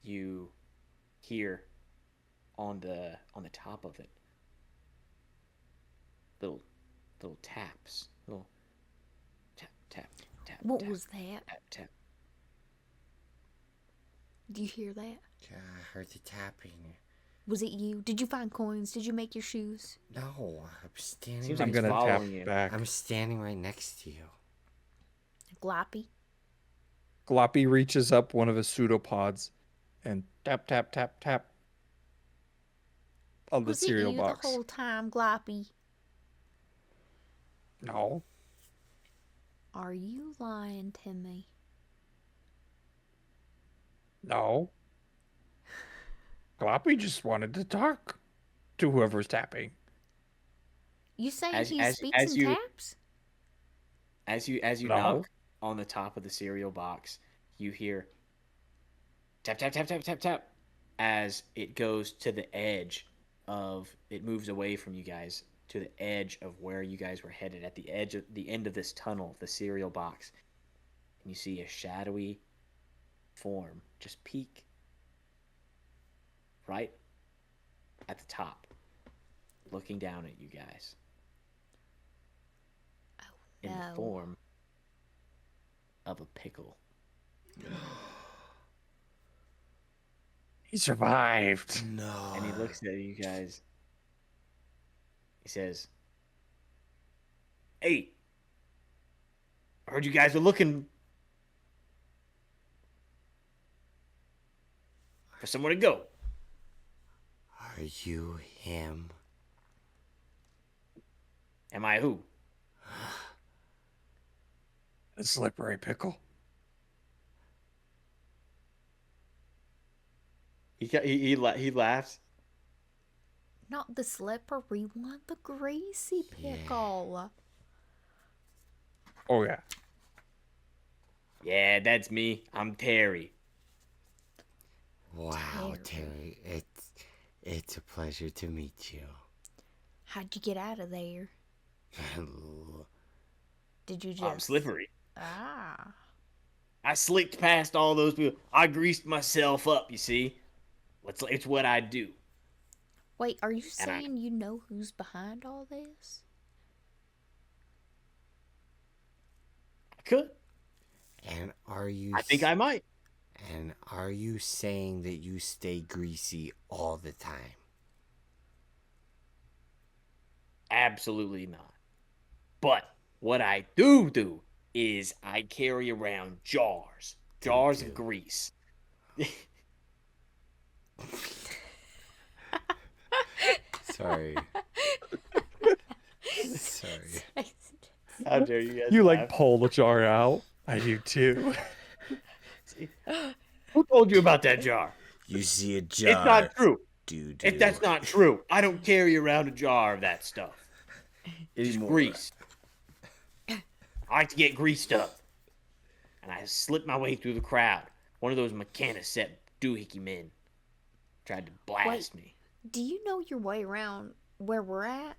you hear on the top of it little taps, little tap tap tap. What tap, was that? tap tap? Do you hear that? Yeah, I heard the tapping. Was it you? Did you find coins? Did you make your shoes? No, I'm standing. Seems Right, I'm he's gonna tap following you. back. I'm standing right next to you. Gloppy? Gloppy reaches up one of his pseudopods and tap, tap, tap, tap on the Was it cereal you box. the whole time, Gloppy? No. Are you lying to me? No. Gloppy just wanted to talk to whoever's tapping. You saying As- he as- speaks as in you- taps? As you No. knock on the top of the cereal box, you hear tap tap tap tap tap tap as it goes to the edge of it, moves away from you guys to the edge of where you guys were headed, at the edge of the end of this tunnel, the cereal box, and you see a shadowy form just peek right at the top, looking down at you guys in the No. form of a pickle. He survived. No. And he looks at you guys. He says, "Hey, I heard you guys are looking for somewhere to go." Are you him? Am I who? A slippery pickle. He laughs. Not the slippery one, the greasy pickle. Oh, yeah. Yeah, that's me. I'm Terry. Wow, Terry. It's a pleasure to meet you. How'd you get out of there? Did you just... I'm slippery. Ah. I slicked past all those people. I greased myself up, you see. It's what I do. Wait, are you And saying you know who's behind all this? I could. And are you... I think I might. And are you saying that you stay greasy all the time? Absolutely not. But what I do is I carry around jars of grease. Sorry. Sorry. How dare you guys You laugh. pull the jar out. I do too. Who told you about that jar? You see a jar. It's not true. Dude. If that's not true, I don't carry around a jar of that stuff. It's grease. I like to get greased up. And I slipped my way through the crowd. One of those mechanics set doohickey men tried to blast me. Do you know your way around where we're at?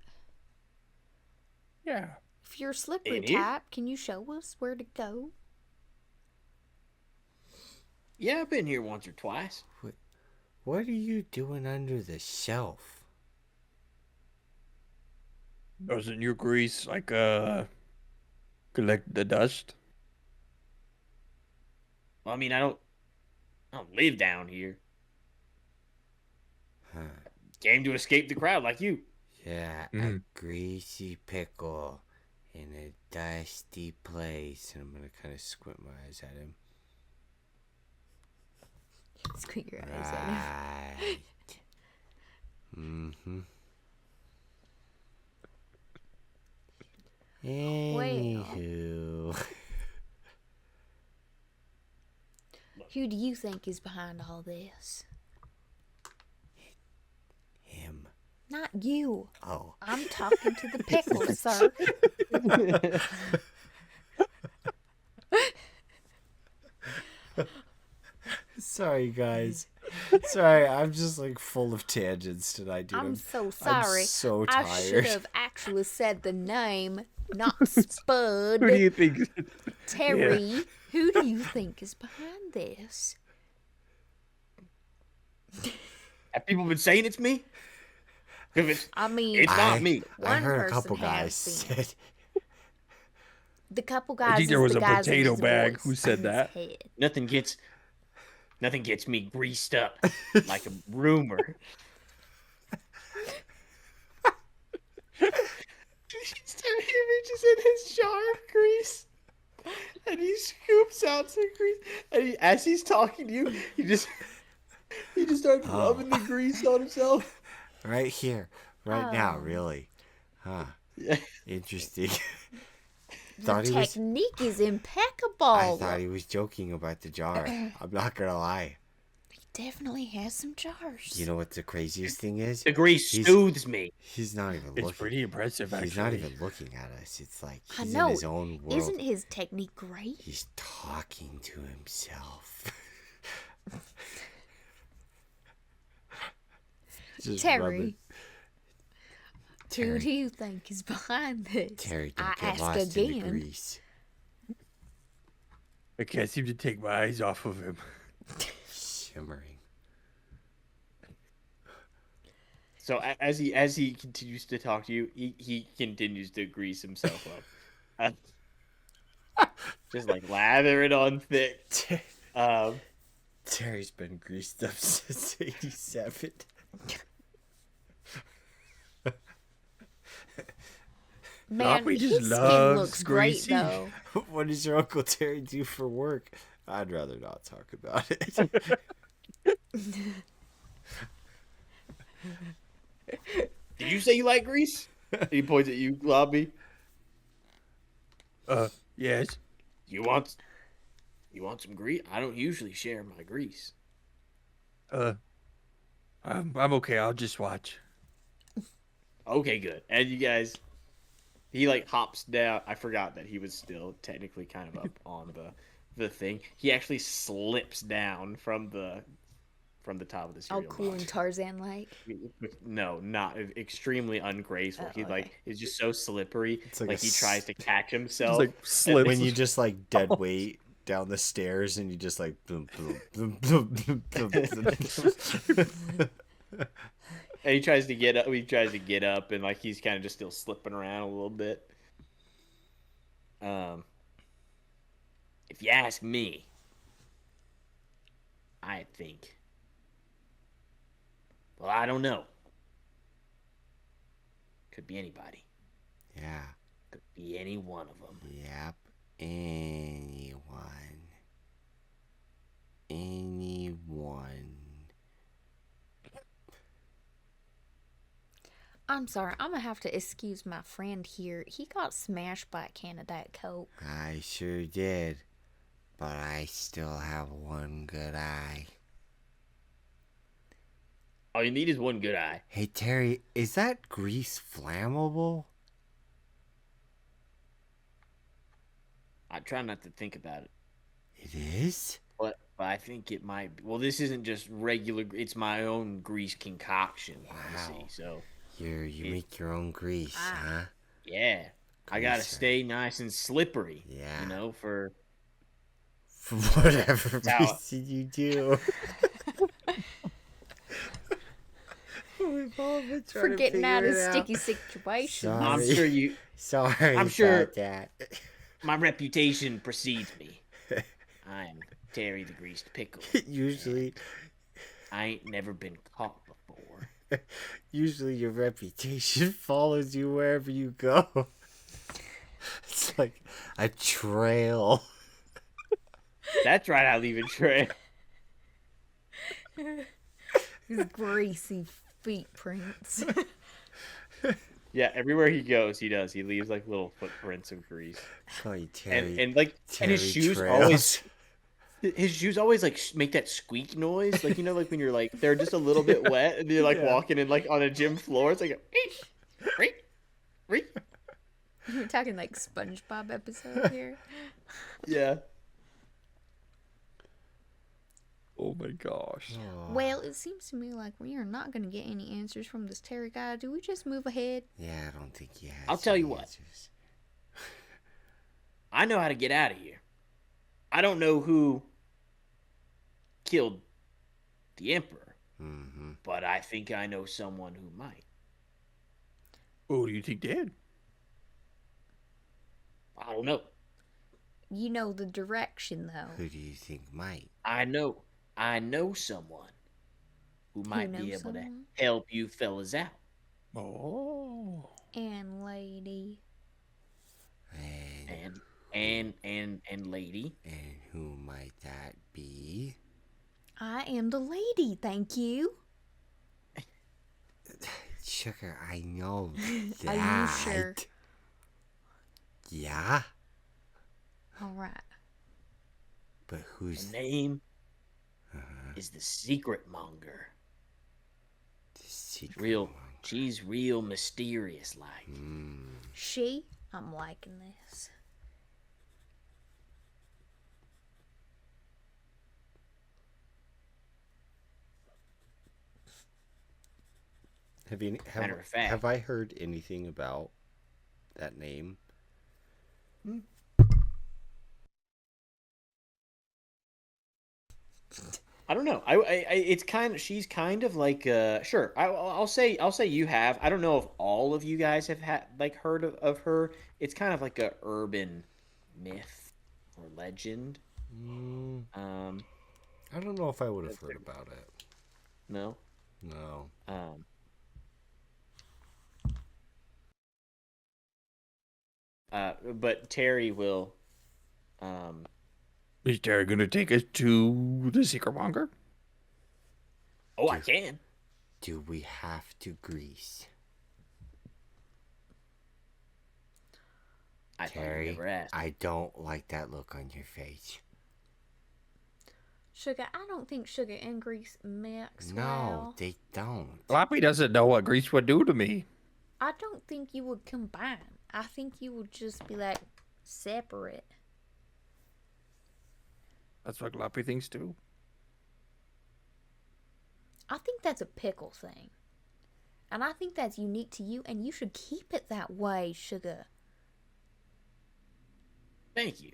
Yeah. If you're a slippery In here? type, can you show us where to go? Yeah, I've been here once or twice. What are you doing under the shelf? Doesn't your grease collect the dust? Well, I mean, I don't live down here. Huh. Came to escape the crowd like you. Yeah, a greasy pickle in a dusty place. And I'm going to kind of squint my eyes at him. Squint your eyes at him. Right. Mm-hmm. Anywho. Who do you think is behind all this? Him. Not you. Oh. I'm talking to the pickle, sir. Sorry, guys. Sorry, I'm just like full of tangents tonight, dude. I'm so sorry. I'm so I tired. should have actually said the name, not Spud. Who do you think? Terry. Who do you think is behind this? Have people been saying it's me? If it's, I mean, it's not me. I one heard a person couple has guys seen said. the couple guys. I think there was is a the guys potato with his bag voice who said in his that. head. Nothing gets me greased up like a rumor. He reaches in his jar of grease and he scoops out some grease. And as he's talking to you, he just starts rubbing the grease on himself. Right here. Right now, Oh. really. Huh. Yeah. Interesting. The Thought he was- technique is impeccable. I thought he was joking about the jar. I'm not gonna lie. He definitely has some jars. You know what the craziest thing is? The grease He's- soothes me. He's not even It's looking. pretty impressive, actually. He's not even looking at us. It's like I he's know. in his own world. Isn't his technique great? He's talking to himself. Just Terry. rubbing. Who do you think is behind this? Terry, don't I get ask lost in the again. grease. I can't seem to take my eyes off of him. Shimmering. So as he continues to talk to you, he continues to grease himself up. Just like lather it on thick. Terry's been greased up since 87. Man, Floppy just his skin loves looks great greasy. though. What does your Uncle Terry do for work? I'd rather not talk about it. Did you say you like grease? He points at you, Lobby. Yes. You want some grease? I don't usually share my grease. I'm okay. I'll just watch. Okay, good. And you guys, he like hops down. I forgot that he was still technically kind of up on the thing. He actually slips down from the top of the All cereal cool box. and Tarzan like. No, not extremely ungraceful. Oh, He okay. like is just so slippery. It's like Like a he tries to catch himself. like slips. When you just like dead weight down the stairs and you just like boom, boom, boom, boom, boom, boom. And he tries to get up. He tries to get up, and like he's kind of just still slipping around a little bit. If you ask me, I think. Well, I don't know. Could be anybody. Yeah. Could be any one of them. Yep. Anyone. Anyone. I'm sorry, I'm gonna have to excuse my friend here. He got smashed by a can of Diet Coke. I sure did. But I still have one good eye. All you need is one good eye. Hey, Terry, is that grease flammable? I try not to think about it, It is? but I think it might be. Well, this isn't just regular. It's my own grease concoction. You Wow. see, so You make your own grease, huh? yeah, I gotta Greaser. stay nice and slippery. Yeah. You know, for whatever how- reason you do. We've all been trying For to getting out figure of it sticky situations. Sorry. I'm sure you. Sorry I'm sure- about that. My reputation precedes me. I am Terry the Greased Pickle. Usually I ain't never been caught before. your reputation follows you wherever you go. It's like a trail. That's right, I leave a trail. His greasy feet prints. Yeah, everywhere he goes, he does. He leaves like little footprints of grease, Call you Terry. and like, and his Terry shoes Trails. always. His shoes always like make that squeak noise, like you know, like when you're like they're just a little bit wet and you're like walking in like on a gym floor. It's like a reek. We're talking like SpongeBob episode here. Yeah. Oh my gosh. Well, it seems to me like we are not going to get any answers from this Terry guy. Do we just move ahead? Yeah, I don't think he has. I'll tell you any what. answers. I know how to get out of here. I don't know who killed the Emperor, but I think I know someone who might. Who do you think did? I don't know. You know the direction, though. Who do you think might? I know someone who might be knows able someone? to help you fellas out. Oh. And lady. And And lady. and who might that be? I am the lady, thank you. Sugar, I know that. Are you sure? Yeah, All right. but Her who's name is the Secret Monger. the secret Real, one? she's real mysterious like. She? I'm liking this. Matter of fact. Have I heard anything about that name? I don't know. It's kind of, she's kind of like, sure. I'll say you have. I don't know if all of you guys have heard of her. It's kind of like a urban myth or legend. I don't know if I would have heard about it. No. No. But Terry will. Is Terry going to take us to the secret monger? Oh, I can. Do we have to grease? I Terry, never asked. I don't like that look on your face. Sugar, I don't think sugar and grease mix No, well. they don't. Floppy doesn't know what grease would do to me. I don't think you would combine. I think you would just be like separate. That's what Floppy thinks too. I think that's a pickle thing. And I think that's unique to you, and you should keep it that way, Sugar. Thank you.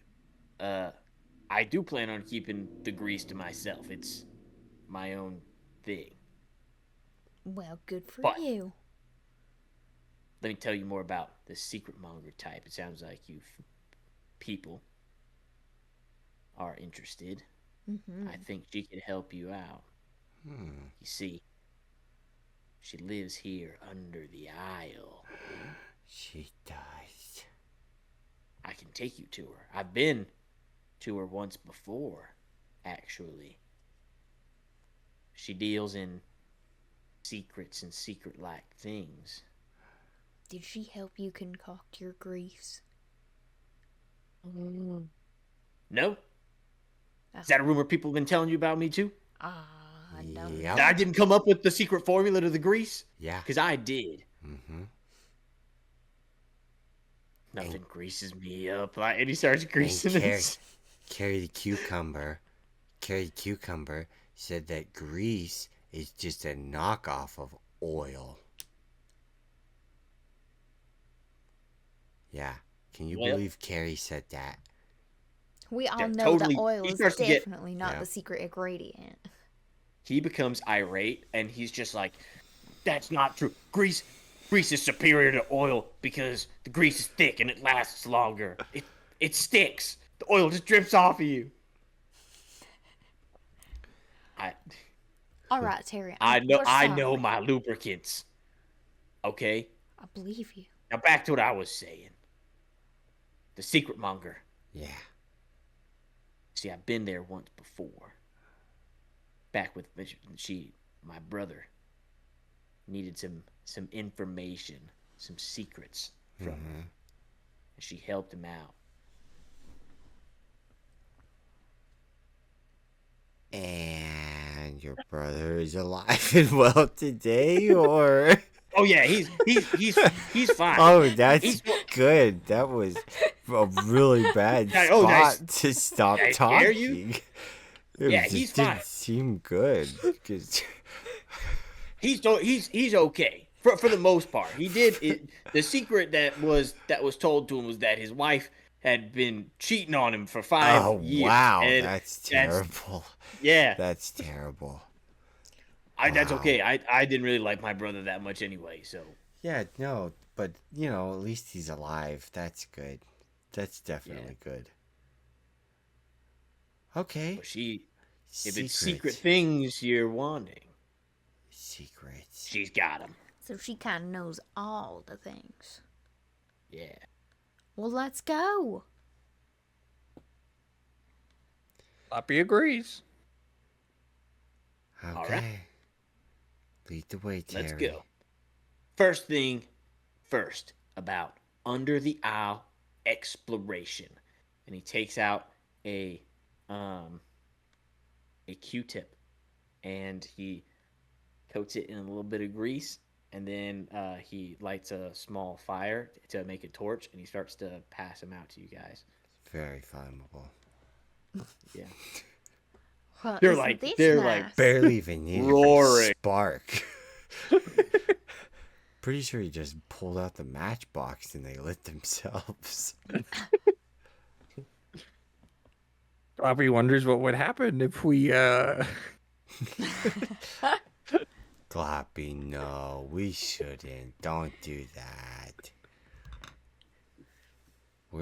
I do plan on keeping the grease to myself. It's my own thing. Well, good for But- you. Let me tell you more about the secret monger type. It sounds like you people are interested. I think she could help you out. You see, she lives here under the aisle. She does. I can take you to her. I've been to her once before, actually. She deals in secrets and secret-like things. Did she help you concoct your grease? No? Is that a rumor people have been telling you about me, too? No. Yep. That I didn't come up with the secret formula to the grease? Yeah. Because I did. Mm-hmm. Nothing greases me up. And he starts greasing it. Carrie the Cucumber said that grease is just a knockoff of oil. Yeah. Can you believe Carrie said that? We all Yeah, know totally. that oil He is starts to get- definitely not Yeah. the secret ingredient. He becomes irate, and he's just like, that's not true. Grease is superior to oil because the grease is thick and it lasts longer. It sticks. The oil just drips off of you. All right, Terry. I know sorry. my lubricants. Okay? I believe you. Now back to what I was saying. The secret monger. Yeah. See, I've been there once before. Back with my brother needed some information, some secrets from her. And she helped him out. And your brother is alive and well today, or? Oh yeah, he's fine. Oh, that's good. That was a really bad Oh, spot to stop Did I scare you? talking. Yeah, just he's didn't fine. seem good. 'Cause- He's okay for the most part. He did it. The secret that was told to him was that his wife had been cheating on him for 5 years. Wow, and that's terrible. Yeah, That's terrible. that's okay. I didn't really like my brother that much anyway, so Yeah, no, but at least he's alive. That's good. That's definitely good. Okay. but if it's Secrets. secret things you're wanting, Secrets. she's got them. So she kind of knows all the things. Yeah. Well, let's go. Floppy agrees. Okay. All right. Lead the way, Terry. Let's go. First thing first about under the aisle exploration. And he takes out a Q-tip and he coats it in a little bit of grease, and then he lights a small fire to make a torch, and he starts to pass them out to you guys. Very flammable. Yeah. Well, They're isn't like- this they're nice? like Barely even needed a Roaring. spark. Pretty sure he just pulled out the matchbox and they lit themselves. Bobby wonders what would happen if we Gloppy, no, we shouldn't. Don't do that.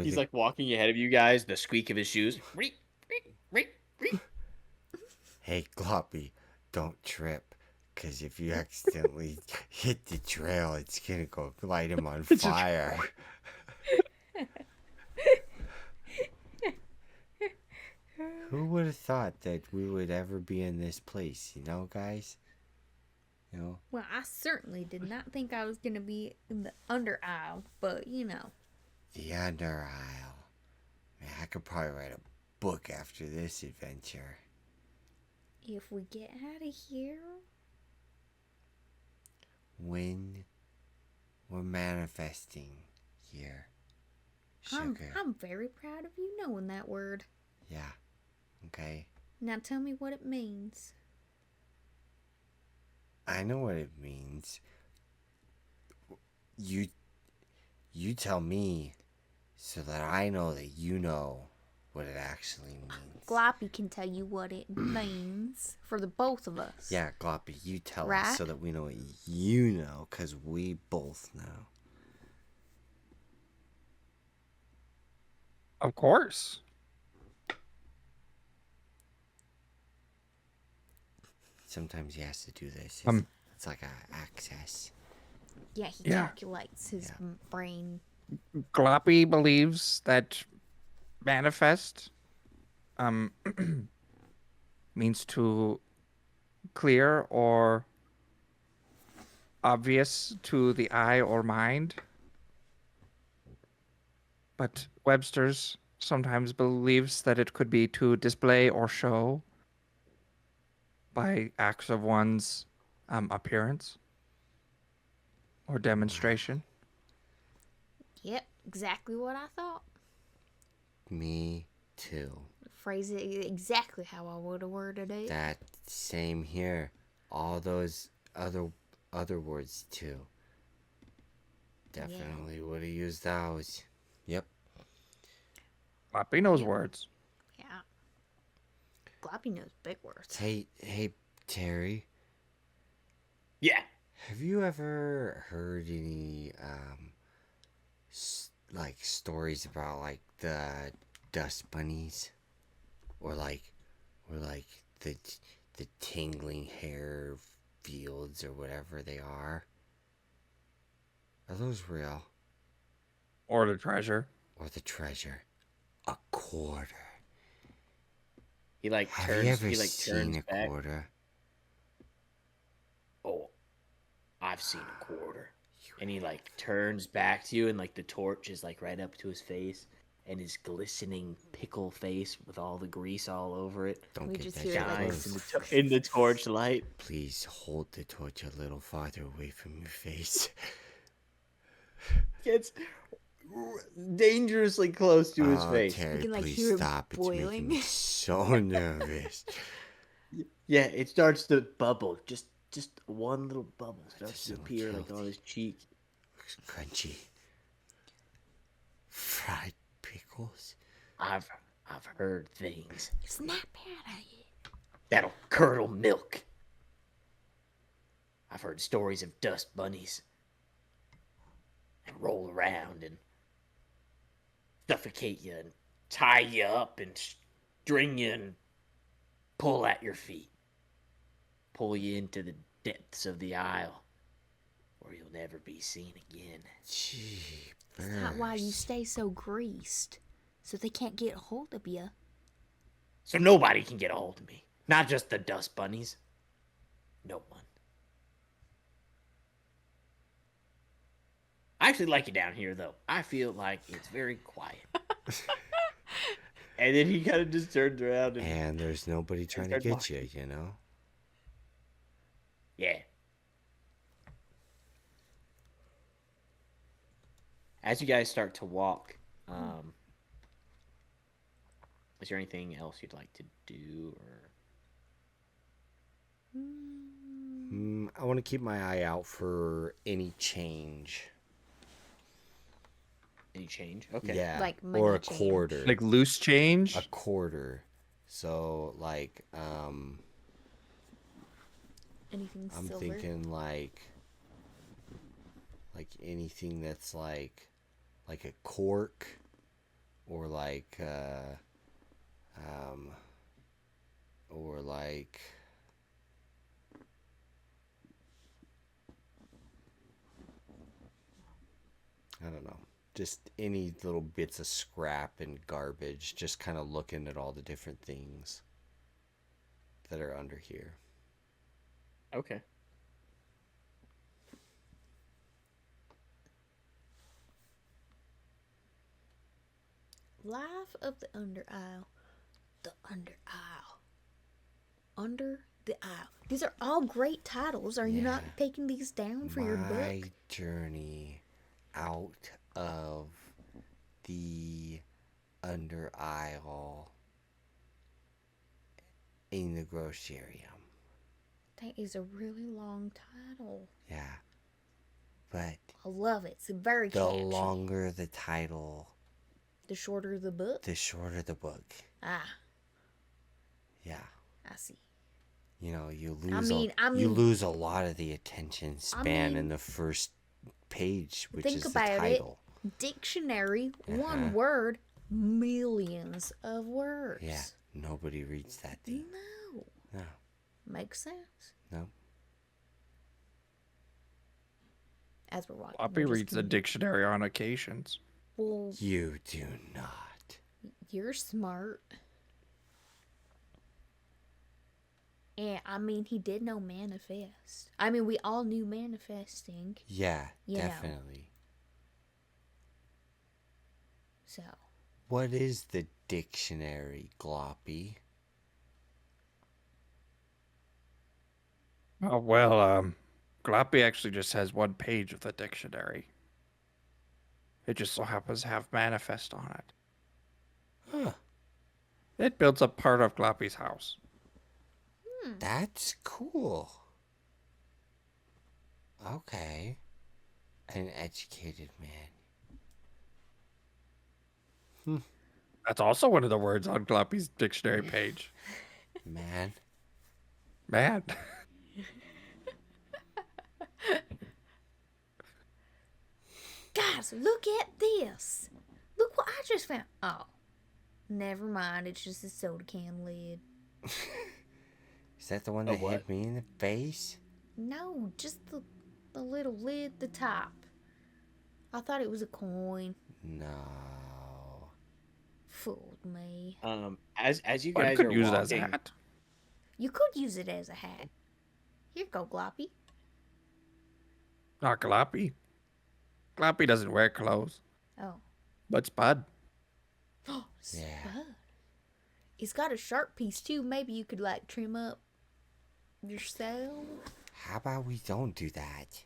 He's like walking ahead of you guys, the squeak of his shoes. Reek, reek, reek, reek. Hey, Gloppy, don't trip. Because if you accidentally hit the trail, it's going to go light him on fire. Who would have thought that we would ever be in this place, you know, guys? You know? Well, I certainly did not think I was going to be in the under aisle, but you know. The Under Isle. Man, I could probably write a book after this adventure. If we get out of here. When we're manifesting here. Sugar. I'm very proud of you knowing that word. Yeah. Okay. Now tell me what it means. I know what it means. You tell me so that I know that you know what it actually means. Gloppy can tell you what it means for the both of us. Yeah, Gloppy, you tell Right? us so that we know what you know, because we both know. of course. Sometimes he has to do this. It's like a access. Yeah, he Yeah. calculates his brain. Gloppy believes that manifest means to clear or obvious to the eye or mind. But Webster's sometimes believes that it could be to display or show by acts of one's appearance or demonstration. Yep, exactly what I thought. Me too. Phrase it exactly how I would have worded it. That same here. All those other words too. Definitely would have used those. Yep. Gloppy knows words. Yeah. Gloppy knows big words. Hey, Terry. Yeah. Have you ever heard any like stories about like the dust bunnies, or the tingling hair fields or whatever they are? Are those real? Or the treasure. Or the treasure? A quarter. He like Have turns. you ever He like seen turns a back. quarter? Oh, I've seen a quarter. And he like turns back to you, and like the torch is like right up to his face, and his glistening pickle face with all the grease all over it Don't We get just that hear shit it, like, close. in the torchlight. Please hold the torch a little farther away from your face. Gets dangerously close to his face. Terry, You can, like, please hear it stop. It's making boiling. me so nervous. Yeah, it starts to bubble. Just one little bubble starts to doesn't look appear like on healthy. his cheek. Looks crunchy. Fried pickles. I've heard things It's not bad at it. that'll curdle milk. I've heard stories of dust bunnies and roll around and suffocate you and tie you up and string you and pull at your feet. Pull you into the depths of the aisle where you'll never be seen again. Gee, Is that why you burst. stay so greased? So they can't get a hold of you. So nobody can get a hold of me. Not just the dust bunnies. No one. I actually like it down here, though. I feel like it's very quiet. And then he kind of just turns around and And there's nobody trying to starts get you, you know? yeah. As you guys start to walk, is there anything else you'd like to do, or I want to keep my eye out for any change. Any change? Okay. Yeah. Like or money a change. quarter. Like loose change? A quarter. So like Anything I'm silver? thinking like anything that's like a cork or like or like I don't know. Just any little bits of scrap and garbage. Just kind of looking at all the different things that are under here. Okay. Life of the Under Isle. The Under Isle. Under the Isle. These are all great titles. Are you not Yeah. taking these down for your My book? journey out of the Under Isle in the Grocerium. That is a really long title. Yeah. But I love it. It's very the catchy. longer the title, The shorter the book? the shorter the book. Ah, Yeah. I see. You know, you lose mean- you lose a lot of the attention span in mean, the first page, which think is the about it. title. Dictionary, Uh-huh. one word, millions of words. Yeah. Nobody reads that thing. No. No. Makes sense. No. As we're watching. Floppy we're just reads the gonna- dictionary on occasions. Well, You do not. you're smart. And I mean, he did know manifest. I mean, we all knew manifesting. Yeah, You know. definitely. So, What is the dictionary, Gloppy? Oh, well, Gloppy actually just has one page of the dictionary. It just so happens to have manifest on it. Huh. It builds up part of Gloppy's house. That's cool. Okay. An educated man. That's also one of the words on Gloppy's dictionary page. Man. Man. guys, look at this. Look what I just found. Oh, never mind. It's just a soda can lid. Is that the one Oh, that what? hit me in the face? No, just the little lid, the top. I thought it was a coin. No. Fooled me. As you I guys could are use it as a walking, hat. You could use it as a hat. Here you go, Gloppy. Not Gloppy. Gloppy doesn't wear clothes. Oh. But Spud. Yeah. Spud. It's got a sharp piece too. Maybe you could like trim up yourself. How about we don't do that?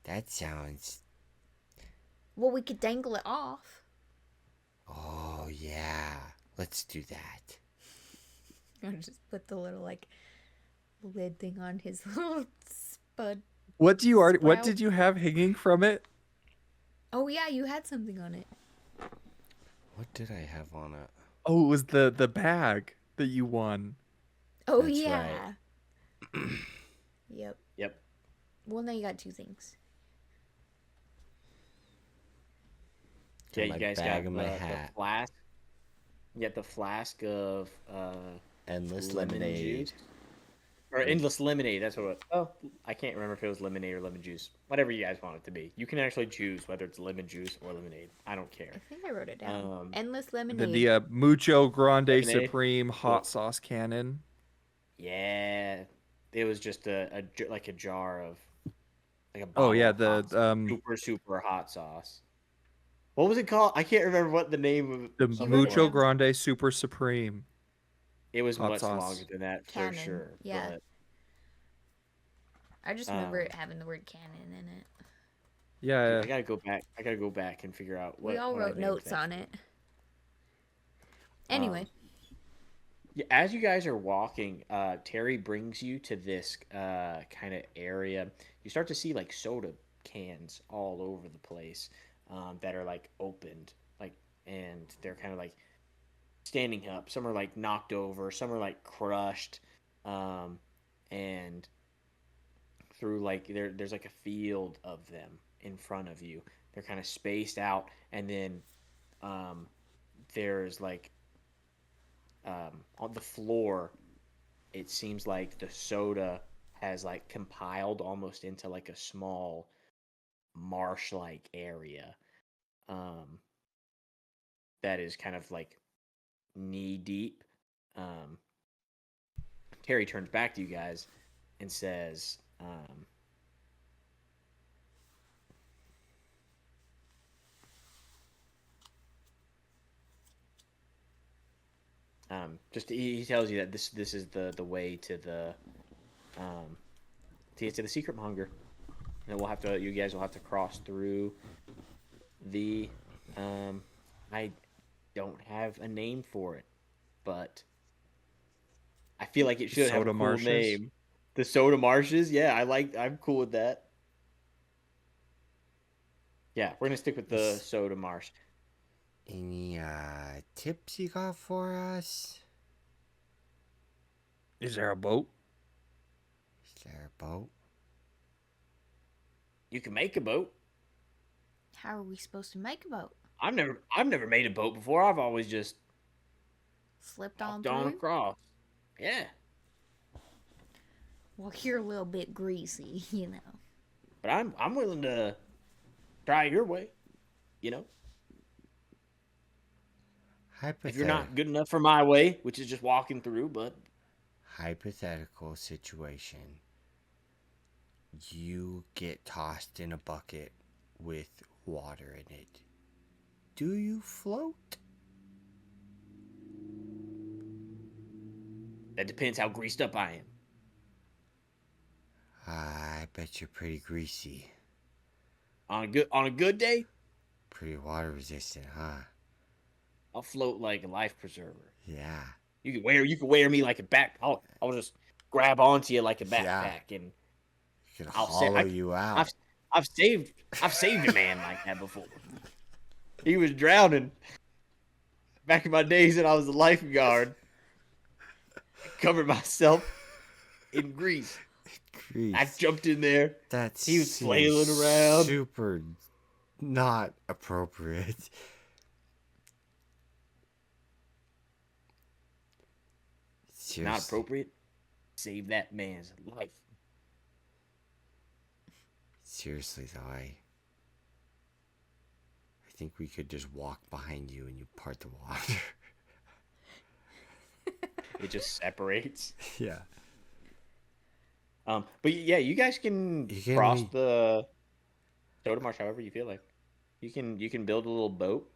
That sounds... Well, we could dangle it off. Oh, yeah. Let's do that. I'll just put the little like lid thing on his little Spud. What Sprout. did you have hanging from it? Oh yeah, you had something on it. What did I have on it? Oh, it was the bag that you won. Oh That's yeah. Yep. Yep. Well, now you got two things. Yeah, my you guys bag got and my the hat. flask. You got the flask of Endless lemon lemonade. juice. Or endless lemonade, that's what it was. Oh, I can't remember if it was lemonade or lemon juice. Whatever you guys want it to be. You can actually choose whether it's lemon juice or lemonade. I don't care. I think I wrote it down. Um, Endless The, lemonade. the Mucho Grande Lemonade. Supreme hot sauce cannon. Yeah. It was just like a jar of like a Oh, yeah, bottle of the, hot sauce. super hot sauce. What was it called? I can't remember what the name of The of it Mucho was. Grande Super Supreme. It was hot much sauce. longer than that for Cannon, sure. yeah. But I just remember um, it having the word cannon in it. Yeah, I gotta go back. I gotta go back and figure out what. We all what I wrote named notes that. on it. Anyway, Yeah, as you guys are walking, Terry brings you to this kind of area. You start to see like soda cans all over the place that are like opened, like, and they're kind of like standing up. Some are like knocked over, some are like crushed, um, and through like there's like a field of them in front of you. They're kind of spaced out, and then um, there's like on the floor. It seems like the soda has like compiled almost into like a small marsh-like area um, that is kind of like knee deep. Um, Terry turns back to you guys and says, just he tells you that this is the way um, to get to the secret monger, and we'll have to you guys will have to cross through the I don't have a name for it, but I feel like it should have a Soda cool marshes? name. The soda marshes, yeah, I'm cool with that. Yeah, we're gonna stick with the Is soda marsh. any tips you got for us? Is there a boat? Is there a boat? You can make a boat. How are we supposed to make a boat? I've never made a boat before. I've always just Slipped on walked on through? across. Yeah, Well, you're a little bit greasy, you know. but I'm willing to try your way. You know, if you're Hypothetical, not good enough for my way, which is just walking through, but hypothetical situation. You get tossed in a bucket with water in it. Do you float? that depends how greased up I am. I bet you're pretty greasy. On a good day, Pretty water resistant, huh? I'll float like a life preserver. Yeah. You can wear me like a back. I'll just grab onto you like a Yeah. backpack, and Can I'll say hollow you I've out. I've saved a man like that before. He was drowning back in my days when I was a lifeguard. I covered myself in grease. I Grease. jumped in there. That He was seems flailing around. super not appropriate. Not Seriously. appropriate. Save that man's life. Seriously though, I think we could just walk behind you and you part the water. It just separates. Yeah. But yeah, you guys can You can cross only the soda marsh however you feel like. You can build a little boat.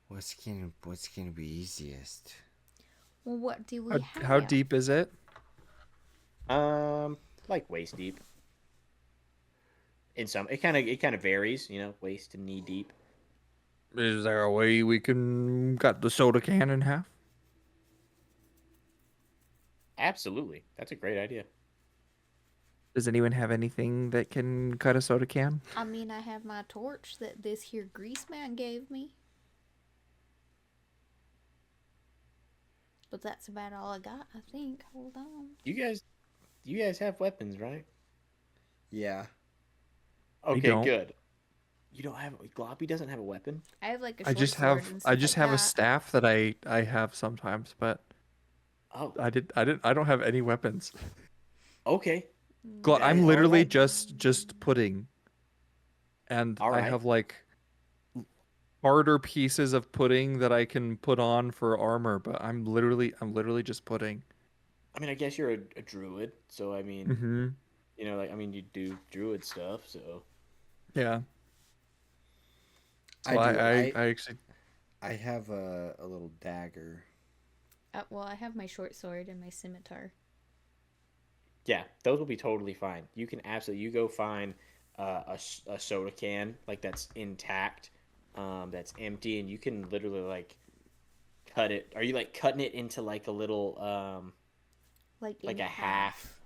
what's gonna be easiest? Well, what do we How have? deep is it? Like waist deep. In some, it kind of varies. Waist to knee deep. Is there a way we can cut the soda can in half? Absolutely, that's a great idea. Does anyone have anything that can cut a soda can? I mean, I have my torch that this here grease man gave me. But that's about all I got, I think. Hold on. You guys have weapons, right? Yeah. Okay, don't. good. You don't have Gloppy doesn't have a weapon. I have like a I short just sword have and I stuff just like have a that. staff that I have sometimes, but Oh, I don't have any weapons. okay. I'm All literally right. just pudding, and All I right. have like harder pieces of pudding that I can put on for armor, but I'm literally just pudding. I mean, I guess you're a druid, so I mean, Mm-hmm. you do druid stuff, so Yeah. I So do. I actually I have a little dagger. Well, I have my short sword and my scimitar. yeah, those will be totally fine. You go find a soda can like that's intact, that's empty, and you can literally like cut it? Are you like cutting it into like a little Like like in a half?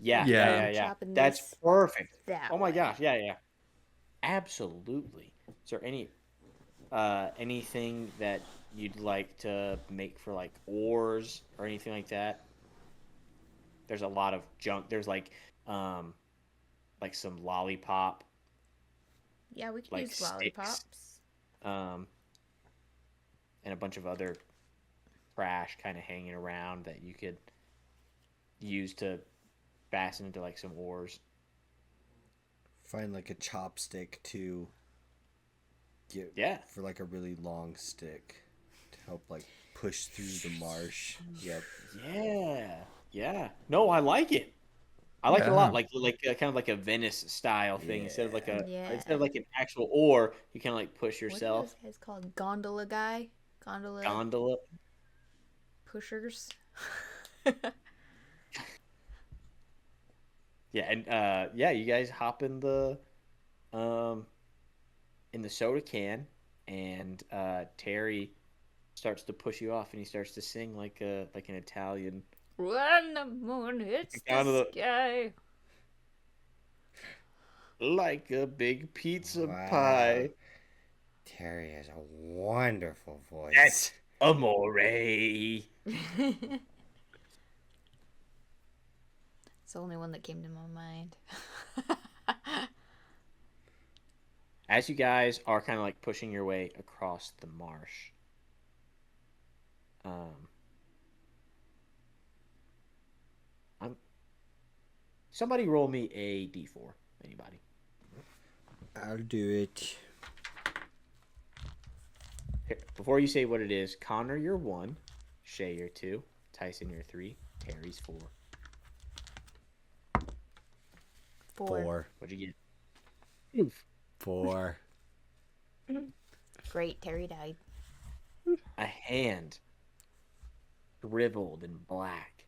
Yeah, Yeah. yeah, yeah, yeah. Chopping That's this perfect. that Oh my way. gosh, yeah, yeah. Absolutely. Is there anything that you'd like to make for like oars or anything like that? There's a lot of junk. There's like some lollipop Yeah, we could like use sticks, lollipops. um, and a bunch of other trash kind of hanging around that you could use to fasten into like some oars. Find like a chopstick to get Yeah. for like a really long stick to help like push through the marsh. Yep. Yeah. Yeah. No, I like it. I like it a Yeah. lot. Like kind of like a Venice style thing instead of like a Yeah. instead of like an actual oar, you kind of like push What are yourself. those guys called? Gondola guy? Gondola Gondola. pushers? Yeah, and yeah, you guys hop um in the soda can, and Terry starts to push you off, and he starts to sing like an Italian. When the moon hits the Gondola, sky. like a big pizza Wow. pie. Terry has a wonderful voice. That's amore. It's the only one that came to my mind. As you guys are kind of like pushing your way across the marsh, I'm somebody roll me a d4. Anybody? I'll do it. Here, before you say what it is, Connor, you're 1, Shay, you're 2, Tyson, you're 3, Terry's 4. 4. What'd you get? Oof. 4. Great, Terry died. A hand, shriveled and black,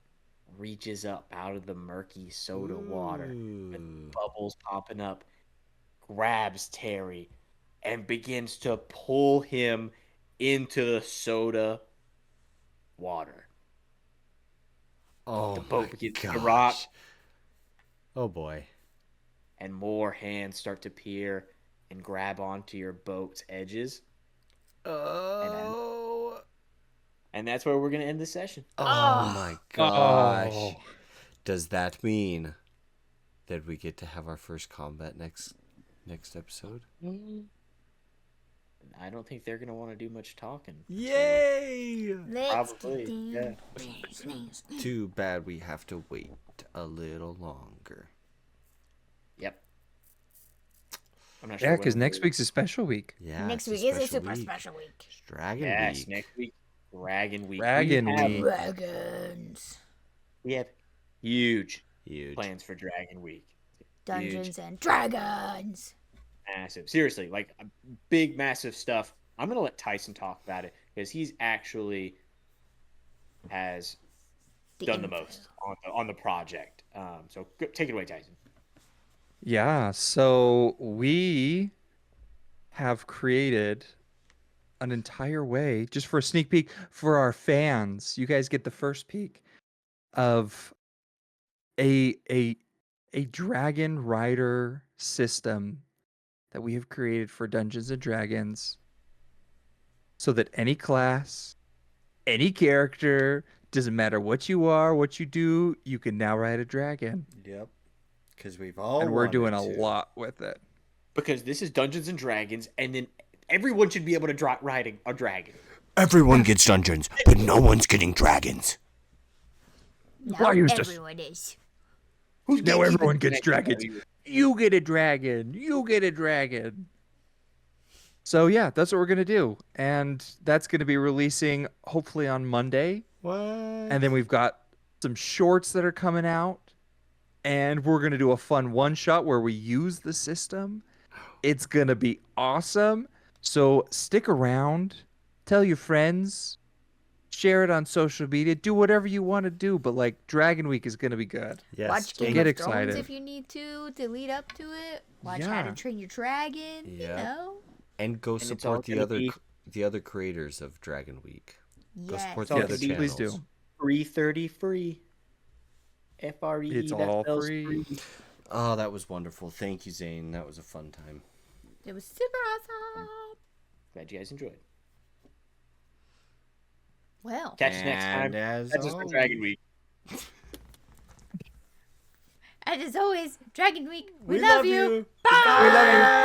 reaches up out of the murky soda water with bubbles popping up, grabs Terry, and begins to pull him into the soda water. Oh, The boat my begins gosh. to rock, Oh boy. and more hands start to appear and grab onto your boat's edges. Oh. And that's where we're going to end the session. Oh my gosh. Oh. Does that mean that we get to have our first combat next episode? I don't think they're going to want to do much talking. Yay! Let's Probably, get yeah. Too bad we have to wait a little longer. Yep. I'm not sure. Yeah, because when next we're- week's a special week. Yeah. Next it's week is a special super week. special week. It's Dragon Yes, Week. next week, Dragon Week. Dragon Week. Dragons. We have huge Huge. plans for Dragon Week. Dungeons and Dragons. Massive. Seriously, like big, massive stuff. I'm going to let Tyson talk about it because he's actually has done the most on the project. So take it away, Tyson. Yeah, so we have created an entire way just for a sneak peek for our fans. You guys get the first peek of a dragon rider system that we have created for Dungeons and Dragons so that any class, any character, doesn't matter what you are, what you do, you can now ride a dragon. Yep. Because we've all And we're doing wanted a to. lot with it. Because this is Dungeons and Dragons, and then everyone should be able to ride a dragon. Everyone gets dungeons, but no one's getting dragons. Now Why use this? everyone is. Who's Now gatekeeping everyone the gets dragon? dragons. You get a dragon. You get a dragon. So yeah, that's what we're gonna do, and that's gonna be releasing hopefully on Monday. What? And then we've got some shorts that are coming out, and we're gonna do a fun one shot where we use the system. It's gonna be awesome. So stick around, tell your friends, share it on social media, do whatever you want to do. But like Dragon Week is gonna be good. Yes. Watch Game Get of excited. Thrones if you need to lead up to it. Watch How Yeah. to Train Your Dragon. Yeah. You know. And go it's all support gonna be- the other creators of Dragon Week. Go Yes. support all the gonna other be- Please channels. do. Free 30 free. FRE. It's that all spells free. Oh, that was wonderful. Thank you, Zane. That was a fun time. It was super awesome. Glad you guys enjoyed. Well, Catch us next time. And as That's just for Dragon Week. and as always, Dragon Week, we we love you. Bye. We love you.